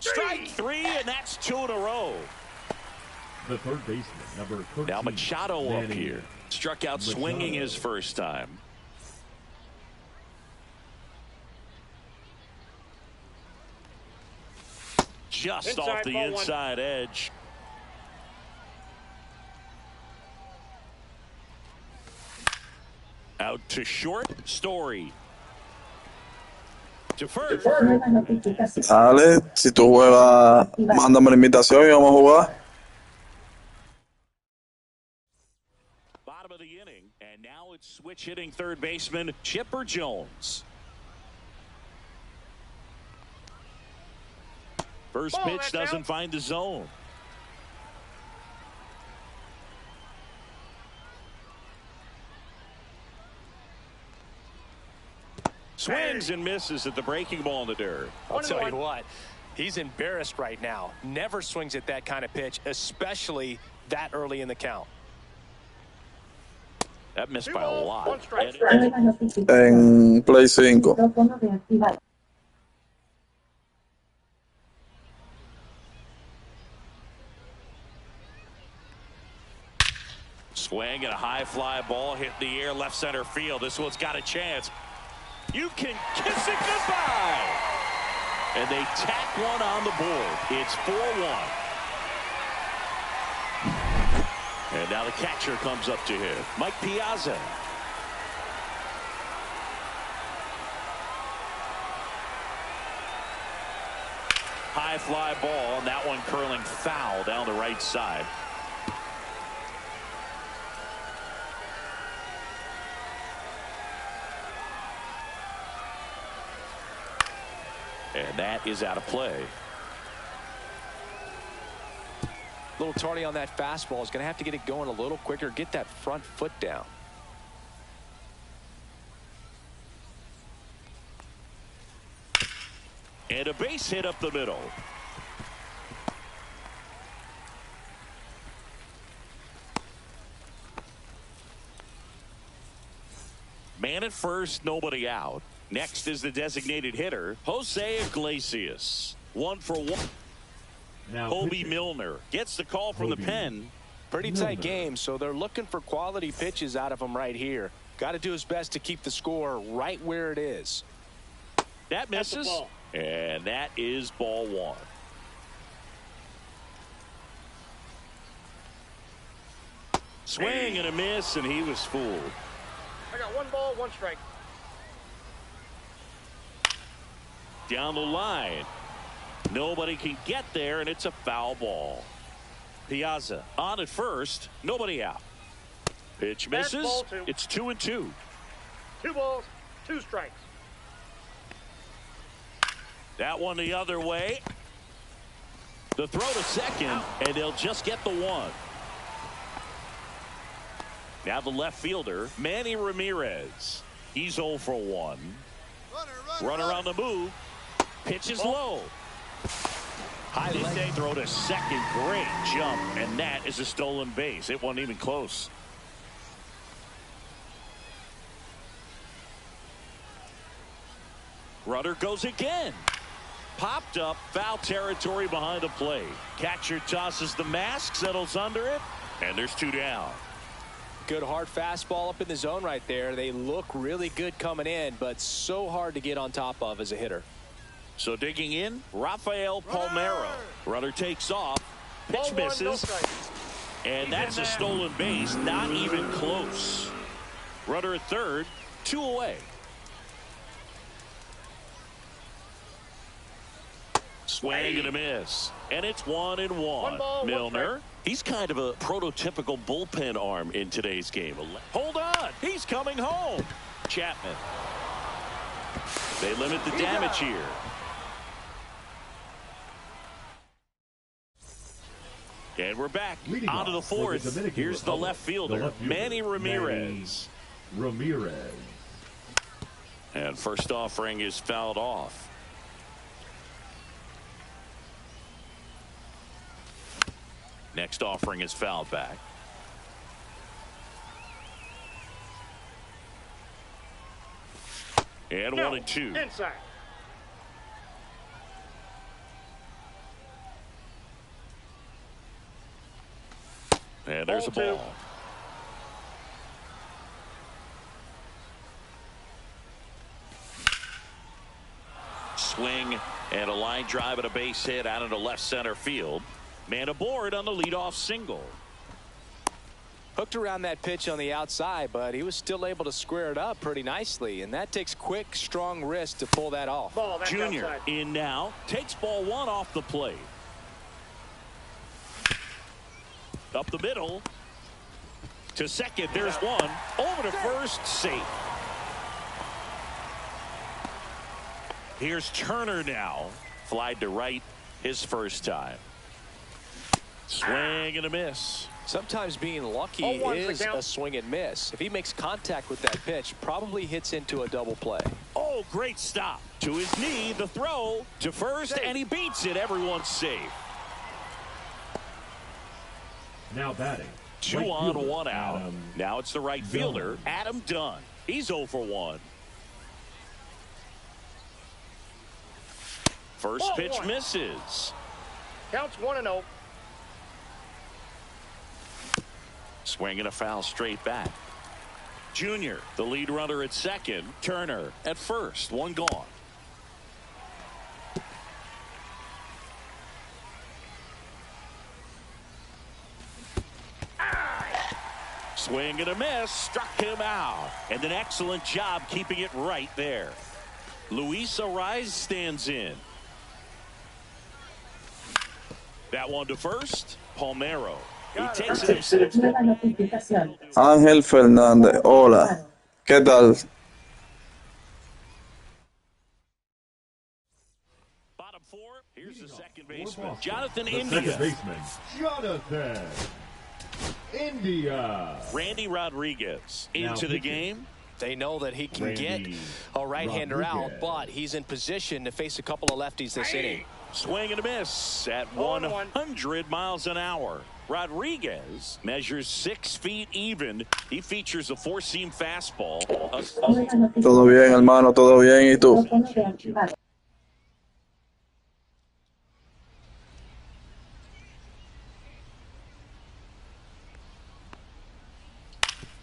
Strike 3, and that's 2 in a row. The third baseman, number 13. Now Machado up here. Struck out swinging his first time. Just off the inside edge. Out to short, Story. To first. Nueva notificación. Dale, si tú juegas, mándame la invitación y vamos a jugar. Bottom of the inning, and now it's switch hitting third baseman Chipper Jones. First pitch doesn't find the zone. Swings and misses at the breaking ball in the dirt. I'll tell you what, he's embarrassed right now. Never swings at that kind of pitch, especially that early in the count. That missed by a lot. Nueva notificación. En Play 5. Micrófono reactivado. Swing and a high fly ball hit in the air left center field. This one's got a chance. You can kiss it goodbye. And they tack one on the board. It's 4-1. And now the catcher comes up to him, Mike Piazza. High fly ball, and that one curling foul down the right side. And that is out of play. A little tardy on that fastball. Is going to have to get it going a little quicker. Get that front foot down. And a base hit up the middle. Man at first, nobody out. Next is the designated hitter, Jose Iglesias. 1 for 1. Now Kobe pitching. Milner gets the call from the Kobe. pen. Pretty tight game, so they're looking for quality pitches out of him right here. Got to do his best to keep the score right where it is. That misses. And that is ball 1. Swing and a miss, and he was fooled. I got 1 ball, 1 strike. Down the line. Nobody can get there, and it's a foul ball. Piazza on at first. Nobody out. Pitch That's misses. ball 2. It's 2-2. 2 balls, 2 strikes. That one the other way. The throw to second, and they'll just get the 1. Now the left fielder, Manny Ramirez. He's 0 for 1. Runner on the move. Pitch is low. High leg throw to second. Great jump, and that is a stolen base. It wasn't even close. Runner goes again. Popped up, foul territory behind the plate. Catcher tosses the mask, settles under it, and there's 2 down. Good hard fastball up in the zone right there. They look really good coming in, but so hard to get on top of as a hitter. So digging in, Rafael Palmeiro. Runner takes off. Pitch Ball 1, no misses. strikes. And that's a stolen base. Not even close. Runner at third. 2 away. Swing and a miss. And it's 1-1. 1 ball, 1 Milner. He's kind of a prototypical bullpen arm in today's game. Hold on. He's coming home. Chapman. They limit the damage here. And we're back Leading onto the off for the 4th. Dominican Here's the Republic, left fielder, Manny Ramirez. Ramirez. And first offering is fouled off. Next offering is fouled back. And 1-2. Inside. And there's a Ball 2. ball. Swing and a line drive and a base hit out into left center field. Man aboard on the leadoff single. Hooked around that pitch on the outside, but he was still able to square it up pretty nicely, and that takes quick, strong wrist to pull that off. Ball, that's Junior outside. in now, takes ball one off the plate. Up the middle to second. There's one. Over to first. Safe. Here's Turner now. Flied to right his first time. Swing and a miss. Sometimes being lucky is a swing and miss. If he makes contact with that pitch, probably hits into a double play. Oh, great stop. To his knee, the throw to first, and he beats it. Everyone's safe. Now batting. 2 on, 1 out. Now it's the right fielder, Adam Dunn. He's 0 for 1. First pitch misses. Counts 1-0. Swing and a foul straight back. Junior, the lead runner at second. Turner at first. One gone. Swing and a miss. Struck him out. And an excellent job keeping it right there. Luis Ariz stands in. That one to first. Palmero. He takes it himself. Nueva notificación. Ángel Fernández, hola. ¿Qué tal? Bottom 4. Here's the second baseman, Jonathan The India. second baseman, Jonathan India. Randy Rodriguez into the game. They know that he can get a right-hander out, but he's in position to face a couple of lefties this inning. Swing and a miss at 100 miles an hour. Rodriguez measures 6 feet even. He features a four-seam fastball. Todo bien, hermano, todo bien. ¿Y tú? Micrófono deactivado.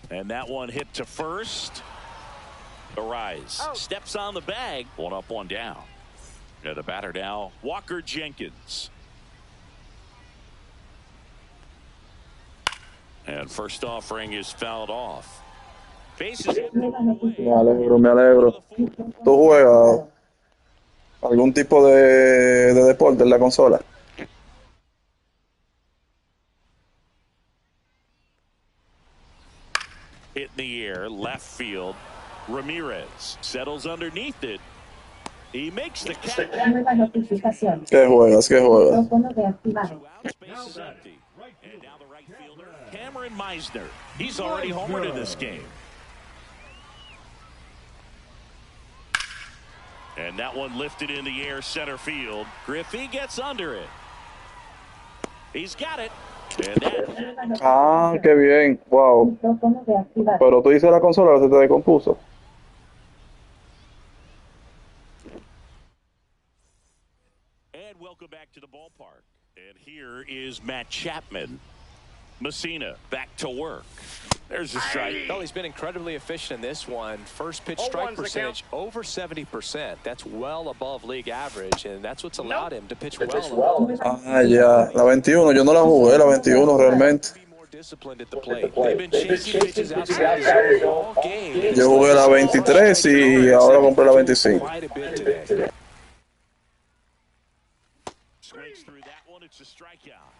And that one hit to first. Ariz steps on the bag. 1 up, 1 down. And the batter now, Walker Jenkins. And first offering is fouled off. Faces hit. Nueva notificación. Me alegro, me alegro. ¿Tú juegas algún tipo de deporte en la consola? Hit in the air, left field. Ramirez settles underneath it. He makes the catch. Nueva notificación. ¿Qué juegas? ¿Qué juegas? Micrófono deactivado. Space is empty. And now the right fielder, Cameron Meisner. He's already homered in this game. And that one lifted in the air, center field. Griffey gets under it. He's got it. And that, Ah, qué bien. Wow. Micrófono deactivado. Pero tú dices la consola se te descompuso. and welcome back to the ballpark. And here is Matt Chapman. Messina back to work. There's a strike. Oh, he's been incredibly efficient in this one. First pitch 0-1's strike the percentage over 70%. That's well above league average, and that's what's allowed him to pitch well. Ah, ya. La 21. Yo no la jugué, la 21 realmente. Be more disciplined at the plate. They've been chasing pitches outside the zone all game. Yo jugué la 23 y ahora compré la 25. Quite a bit today. Swings through that one. It's a strikeout.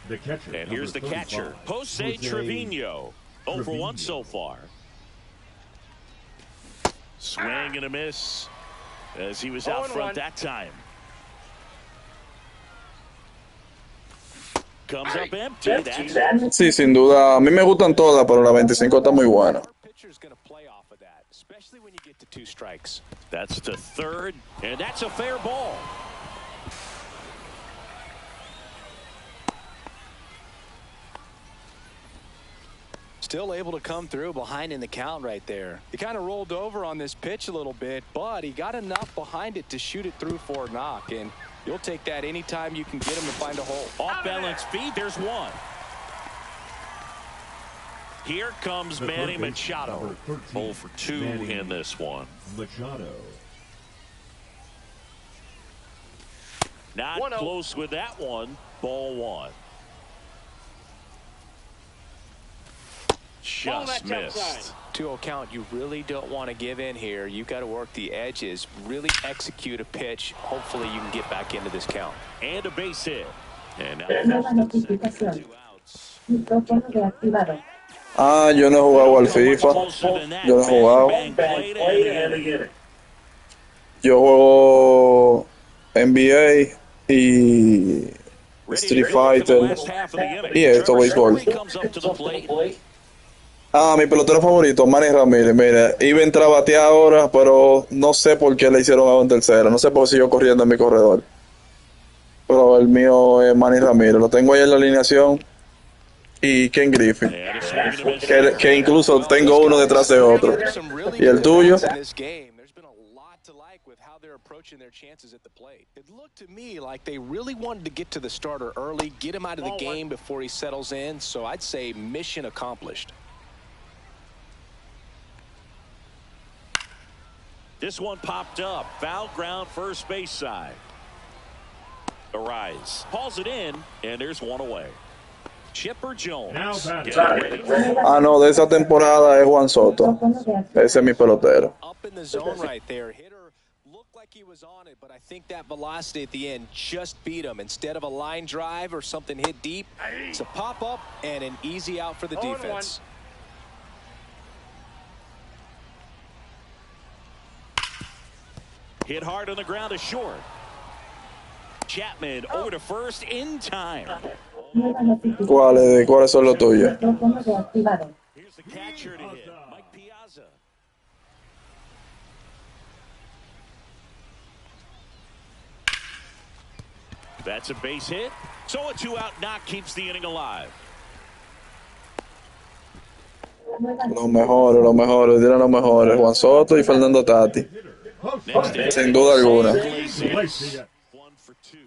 The catcher, And here's the catcher, Jose Trevino. 0 for 1 so far. Swing and a miss as he was out front that time. Comes up empty. That's Sí, sin duda. A mí me gustan todas, pero la 25 está muy buena. Pitcher's going to play off of that, especially when you get to 2 strikes. That's the third, and that's a fair ball. Still able to come through behind in the count right there. He kind of rolled over on this pitch a little bit, but he got enough behind it to shoot it through for a knock, and you'll take that anytime you can get him to find a hole. Off balance feed, there's one. Here comes Manny Machado. 0 for 2 in this one. Machado. Not close with that one. Ball 1. just missed. 2-0 count. You really don't want to give in here. You got to work the edges, really execute a pitch. Hopefully you can get back into this count. And a base hit. And now Nueva notificación. Micrófono deactivado. Ah, yo no he jugado al FIFA. Yo no he jugado. Yo juego NBA y Street Fighter y esto, béisbol. Ah, mi pelotero favorito, Manny Ramírez. Mira, iba a entrar a batear ahora, pero no sé por qué le hicieron a en tercera. No sé por qué siguió corriendo en mi corredor. Pero el mío es Manny Ramírez. Lo tengo ahí en la alineación. Y Ken Griffin. Que incluso tengo uno detrás de otro. ¿Y el tuyo? Approaching their chances at the plate. It looked to me like they really wanted to get to the starter early, get him out of the game before he settles in, so I'd say mission accomplished. This one popped up. Foul ground, first base side. Arise. Pulls it in, and there's one away. Chipper Jones. Ah, no, de esa temporada es Juan Soto. Ese es mi pelotero. Up in the zone right there. Hitter looked like he was on it, but I think that velocity at the end just beat him. Instead of a line drive or something hit deep, it's a pop-up and an easy out for the defense. Hit hard on the ground to short. Chapman over to first in time. ¿Cuáles son los tuyos? Here's the catcher to hit, Mike Piazza. That's a base hit. So a 2-out knock keeps the inning alive. Los mejores, dirán los mejores. Juan Soto y Fernando Tati. Sin duda alguna. 1 for 2.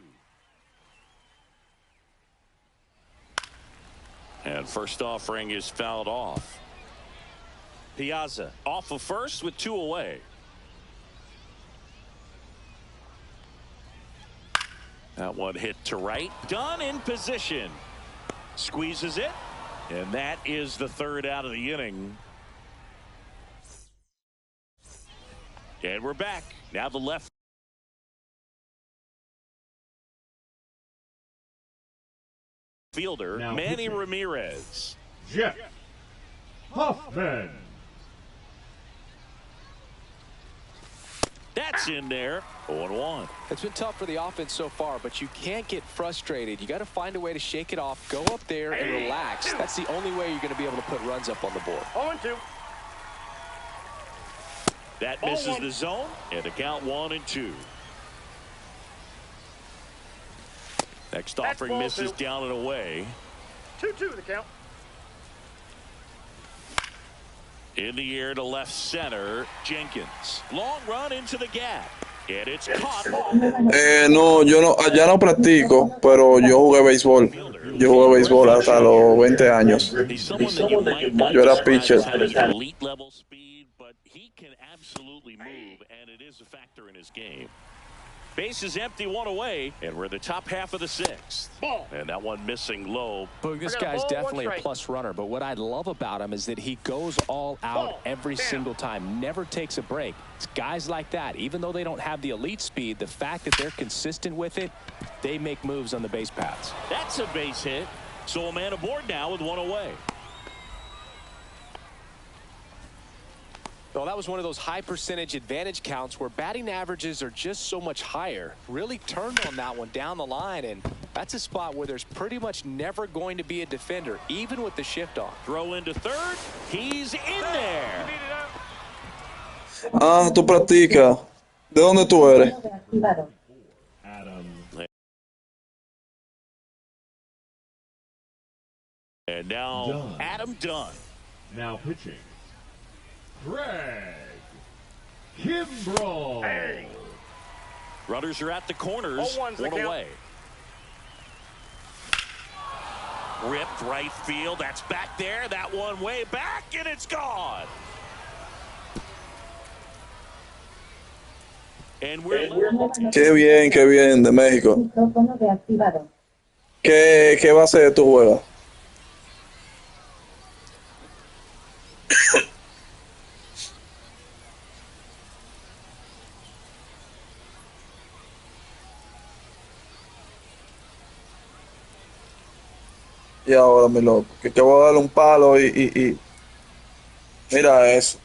And first offering is fouled off. Piazza off of first with 2 away. That one hit to right. Done in position. Squeezes it. And that is the 3rd out of the inning. And we're back. Now the left fielder, Manny Ramirez. Jeff Hoffman. That's in there. 0-1. It's been tough for the offense so far, but you can't get frustrated. You got to find a way to shake it off, go up there and relax. That's the only way you're going to be able to put runs up on the board. 0-2. That misses the zone, and the count 1-2. Next offering misses down and away. 2-2 the count. In the air to left center, Jenkins. Long run into the gap. And it's caught. No, yo no, allá no practico, pero yo jugué béisbol. Yo jugué béisbol hasta los 20 años. Yo era pitcher. Elite level speed, but he can absolutely move, and it is a factor in his game. Base is empty, 1 away, and we're in the top half of the 6th. And that one missing low. Boog, this guy's definitely a plus runner, but what I love about him is that he goes all out every single time, never takes a break. It's guys like that, even though they don't have the elite speed, the fact that they're consistent with it, they make moves on the base paths. That's a base hit. So a man aboard now with 1 away. Well, that was one of those high percentage advantage counts where batting averages are just so much higher. Really turned on that one down the line, and that's a spot where there's pretty much never going to be a defender, even with the shift on. Throw into third. He's in there. Ah, tú practicas. ¿De dónde tú eres? And now Adam Dunn. Now pitching, Greg Kimbrell. Hey. Runners are at the corners. 1 away. Ripped right field. That's back there. That one way back, and it's gone. And we're Qué bien, de México. Micrófono deactivado. ¿Qué base tú juegas? Y ahora, mi loco, que voy a darle un palo mira eso.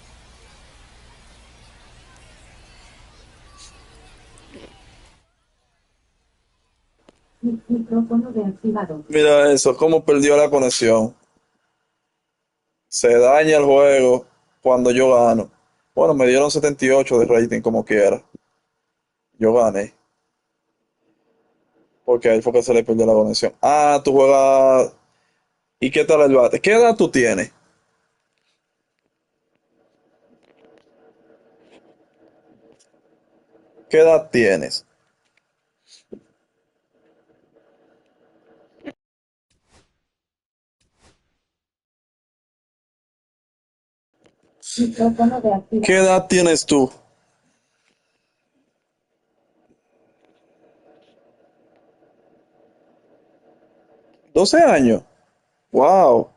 Micrófono deactivado. Mira eso, cómo perdió la conexión. Se daña el juego cuando yo gano. Bueno, me dieron 78 de rating como quiera. Yo gané. Porque ahí fue que se le perdió la conexión. Ah, tú juegas. ¿Y qué tal el bate? ¿Qué edad tú tienes? ¿Qué edad tienes? Micrófono ¿Qué deactivado. edad tienes tú? 12 años. Wow.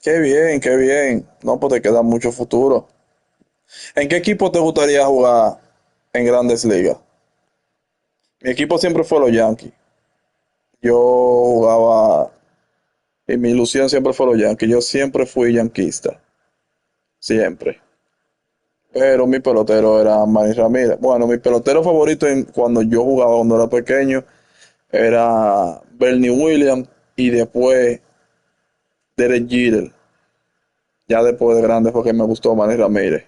Qué bien, qué bien. No, pues te queda mucho futuro. ¿En qué equipo te gustaría jugar en Grandes Ligas? Mi equipo siempre fue los Yankees. Yo jugaba y mi ilusión siempre fue los Yankees. Yo siempre fui yanquista. Siempre. Pero mi pelotero era Manny Ramírez. Bueno, mi pelotero favorito cuando yo jugaba, cuando era pequeño, era Bernie Williams y después Derek Jeter. Ya después de grande fue que me gustó Manny Ramírez.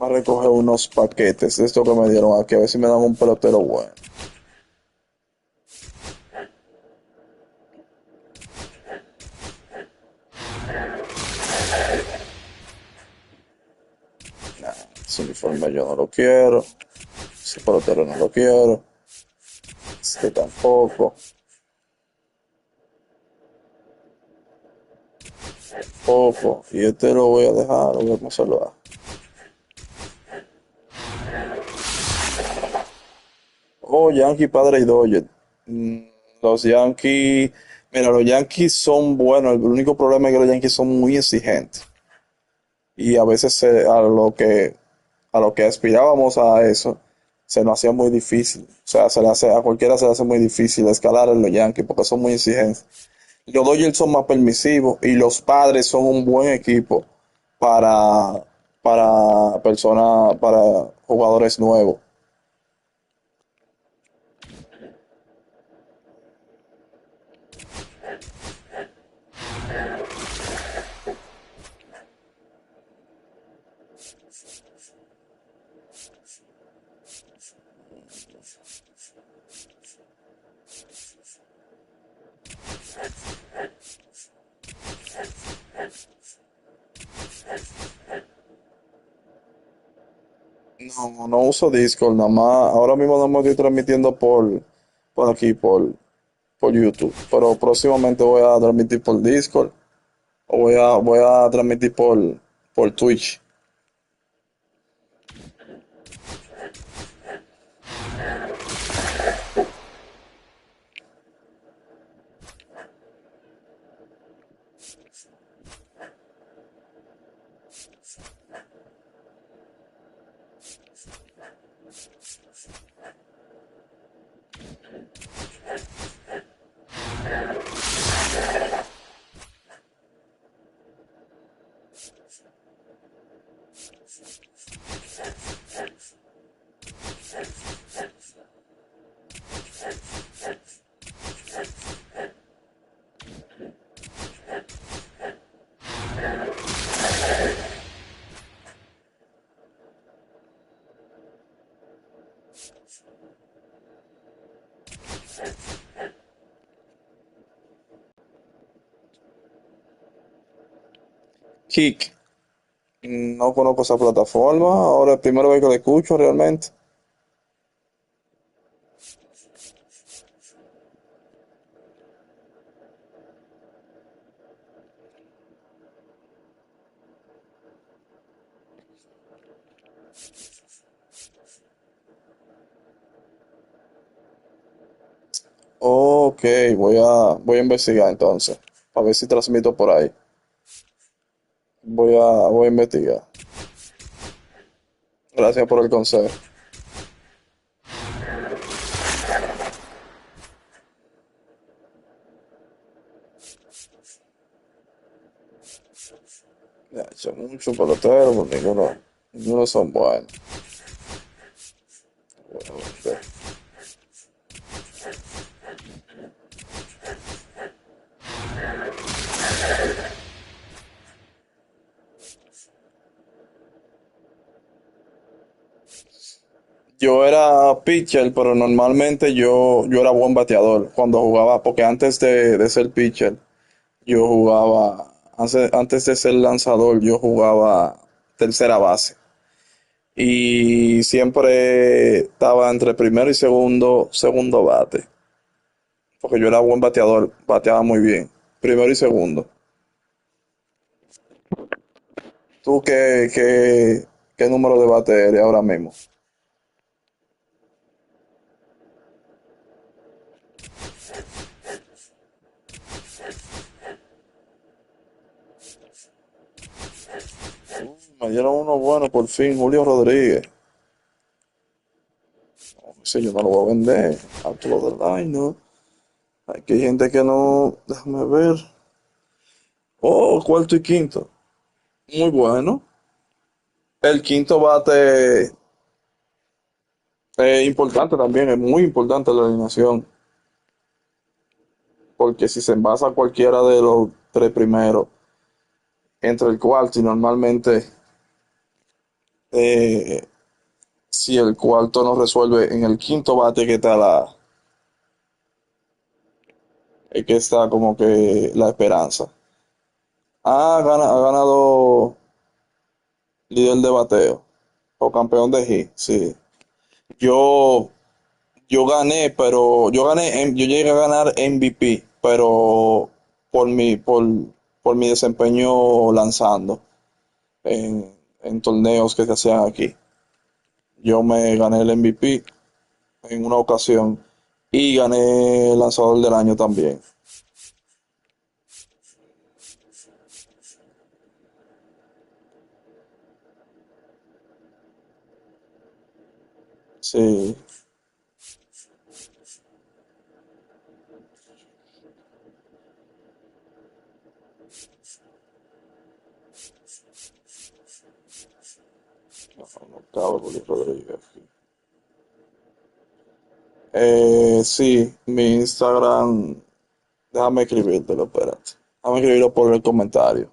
Va a recoger unos paquetes de esto que me dieron aquí, a ver si me dan un pelotero bueno. Ese uniforme yo no lo quiero. Ese pelotero no lo quiero. Este tampoco. Poco. Y este lo voy a dejar, lo voy a saludar. Oh, Yankee, padre y Dodger. Mm, Los Yankees, mira, los Yankees son buenos. El único problema es que los Yankees son muy exigentes. Y a veces a lo que aspirábamos a eso, se nos hacía muy difícil. O sea, a cualquiera se le hace muy difícil escalar en los Yankees porque son muy exigentes. Los Dodgers son más permisivos y los Padres son un buen equipo para, para jugadores nuevos. No, no uso Discord, nada más. Ahora mismo no me estoy transmitiendo por aquí, por YouTube. Pero próximamente voy a transmitir por Discord o voy a transmitir por Twitch. Kick. No conozco esa plataforma. Ahora es la primera vez que la escucho realmente. Ok, voy a investigar entonces. A ver si transmito por ahí. Voy a investigar. Gracias por el consejo. Ya, he hecho mucho pelotero, pero ninguno son buenos. Bueno, ok. Yo era pitcher, pero normalmente yo era buen bateador cuando jugaba, porque antes de ser pitcher, yo jugaba, antes de ser lanzador, yo jugaba tercera base. Y siempre estaba entre primero y segundo bate, porque yo era buen bateador, bateaba muy bien, primero y segundo. ¿Tú qué número de bate eres ahora mismo? Me dieron uno bueno por fin, Julio Rodríguez. Ese yo no lo voy a vender. Alto lo del line, aquí hay gente que no. Déjame ver. Oh, cuarto y quinto. Muy bueno. El quinto bate es importante también, es muy importante la alineación. Porque si se envasa cualquiera de los tres primeros, entre el cuarto y normalmente, eh, si el cuarto no resuelve, en el quinto bate que está como que la esperanza. Ha ganado líder de bateo o campeón de hit, sí. Yo, yo llegué a ganar MVP, pero por por mi desempeño lanzando en torneos que se hacían aquí. Yo me gané el MVP en una ocasión y gané el lanzador del año también. Sí, no, cabe Julio Rodríguez. Sí, mi Instagram, déjame escribírtelo, espérate. Déjame escribirlo por el comentario.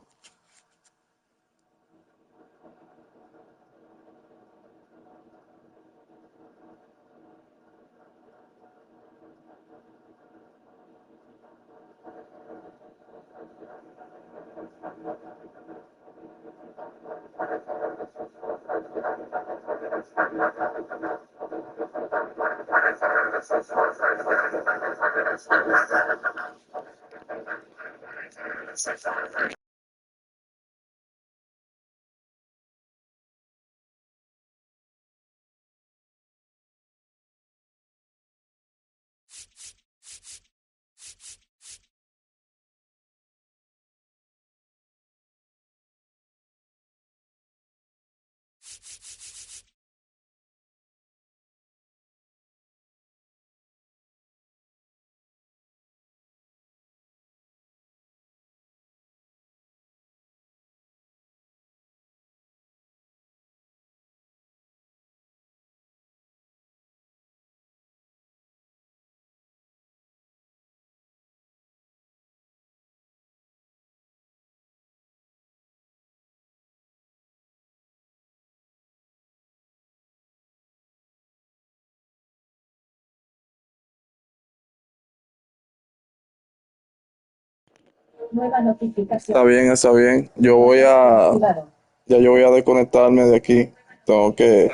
Nueva notificación. Está bien, está bien. Activado. Ya yo voy a desconectarme de aquí. Tengo que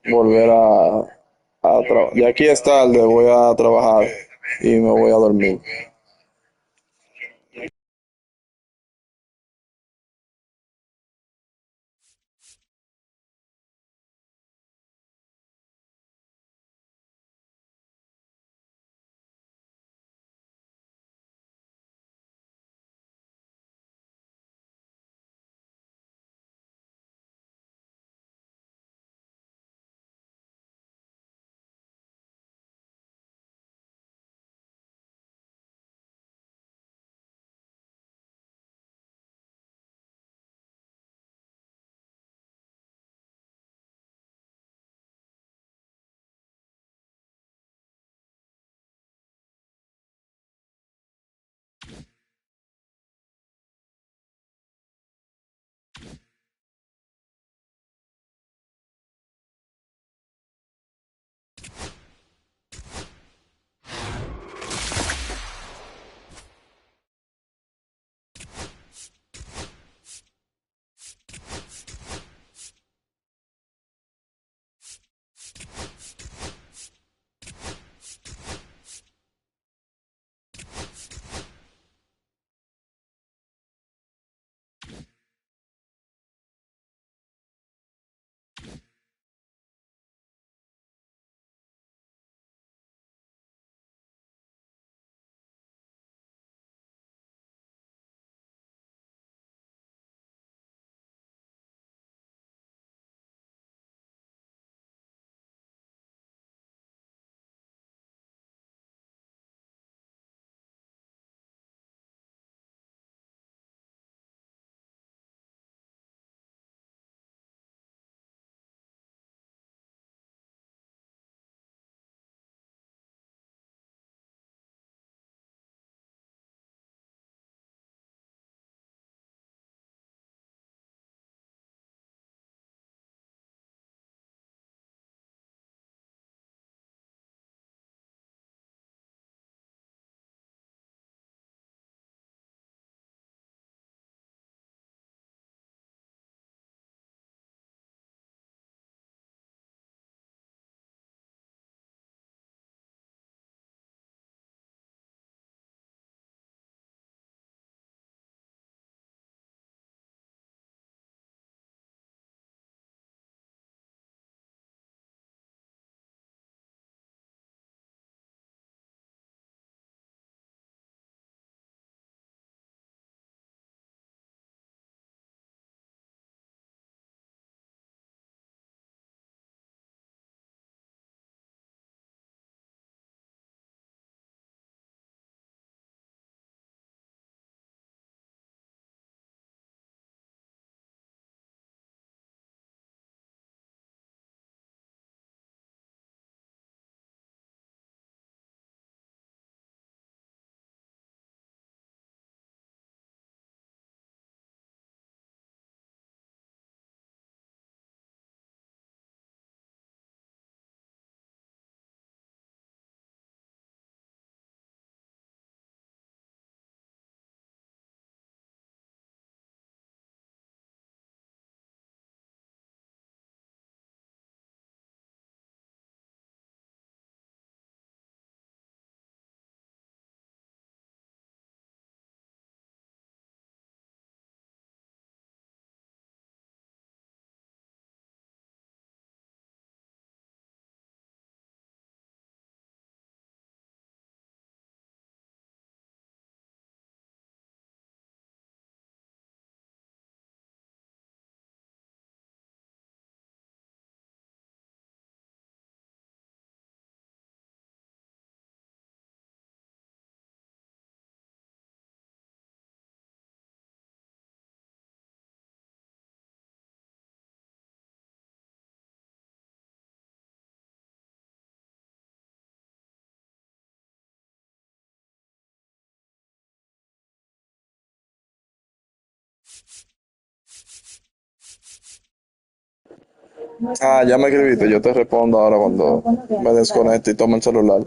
volver a trabajar. Ya aquí es tarde, voy a trabajar y me voy a dormir. Ah, ya me escribiste, yo te respondo ahora cuando me desconecte y tome el celular.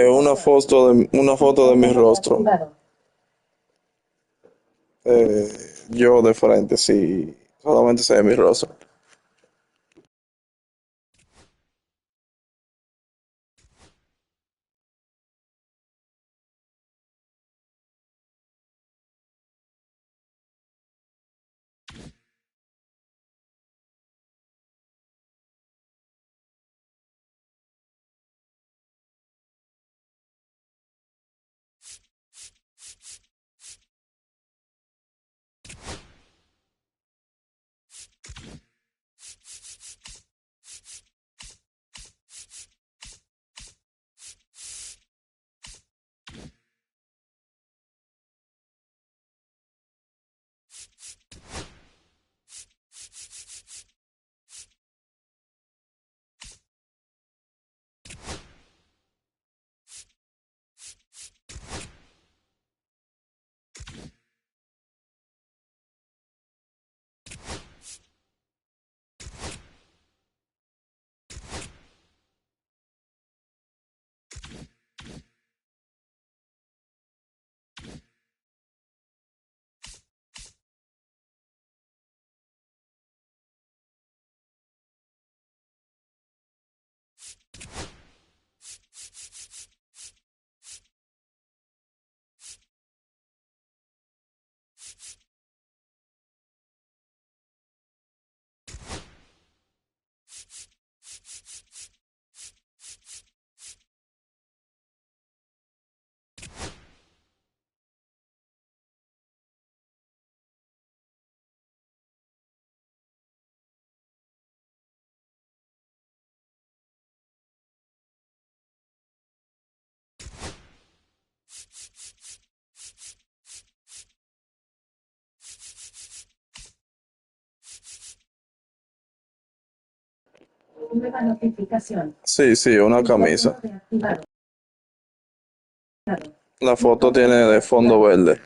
Una foto de mi rostro. Yo de frente, sí, solamente se ve mi rostro. Nueva notificación. Sí, sí, una camisa. La foto tiene de fondo verde.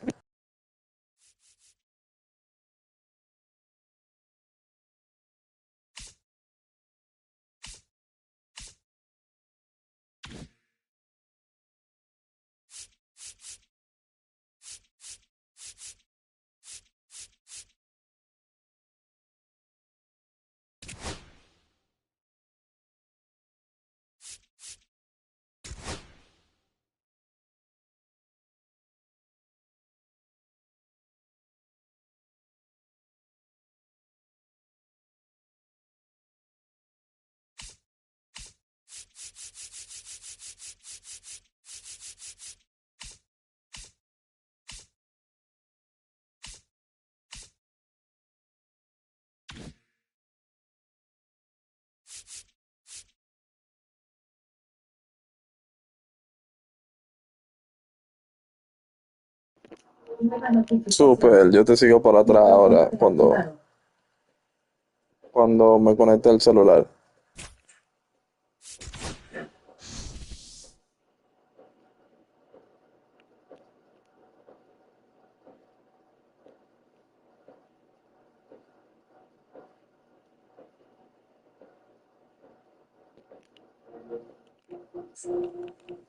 Nueva notificación. Super, yo te sigo para atrás ahora cuando me conecte el celular.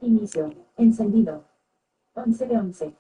Inicio. Encendido. 11 de 11.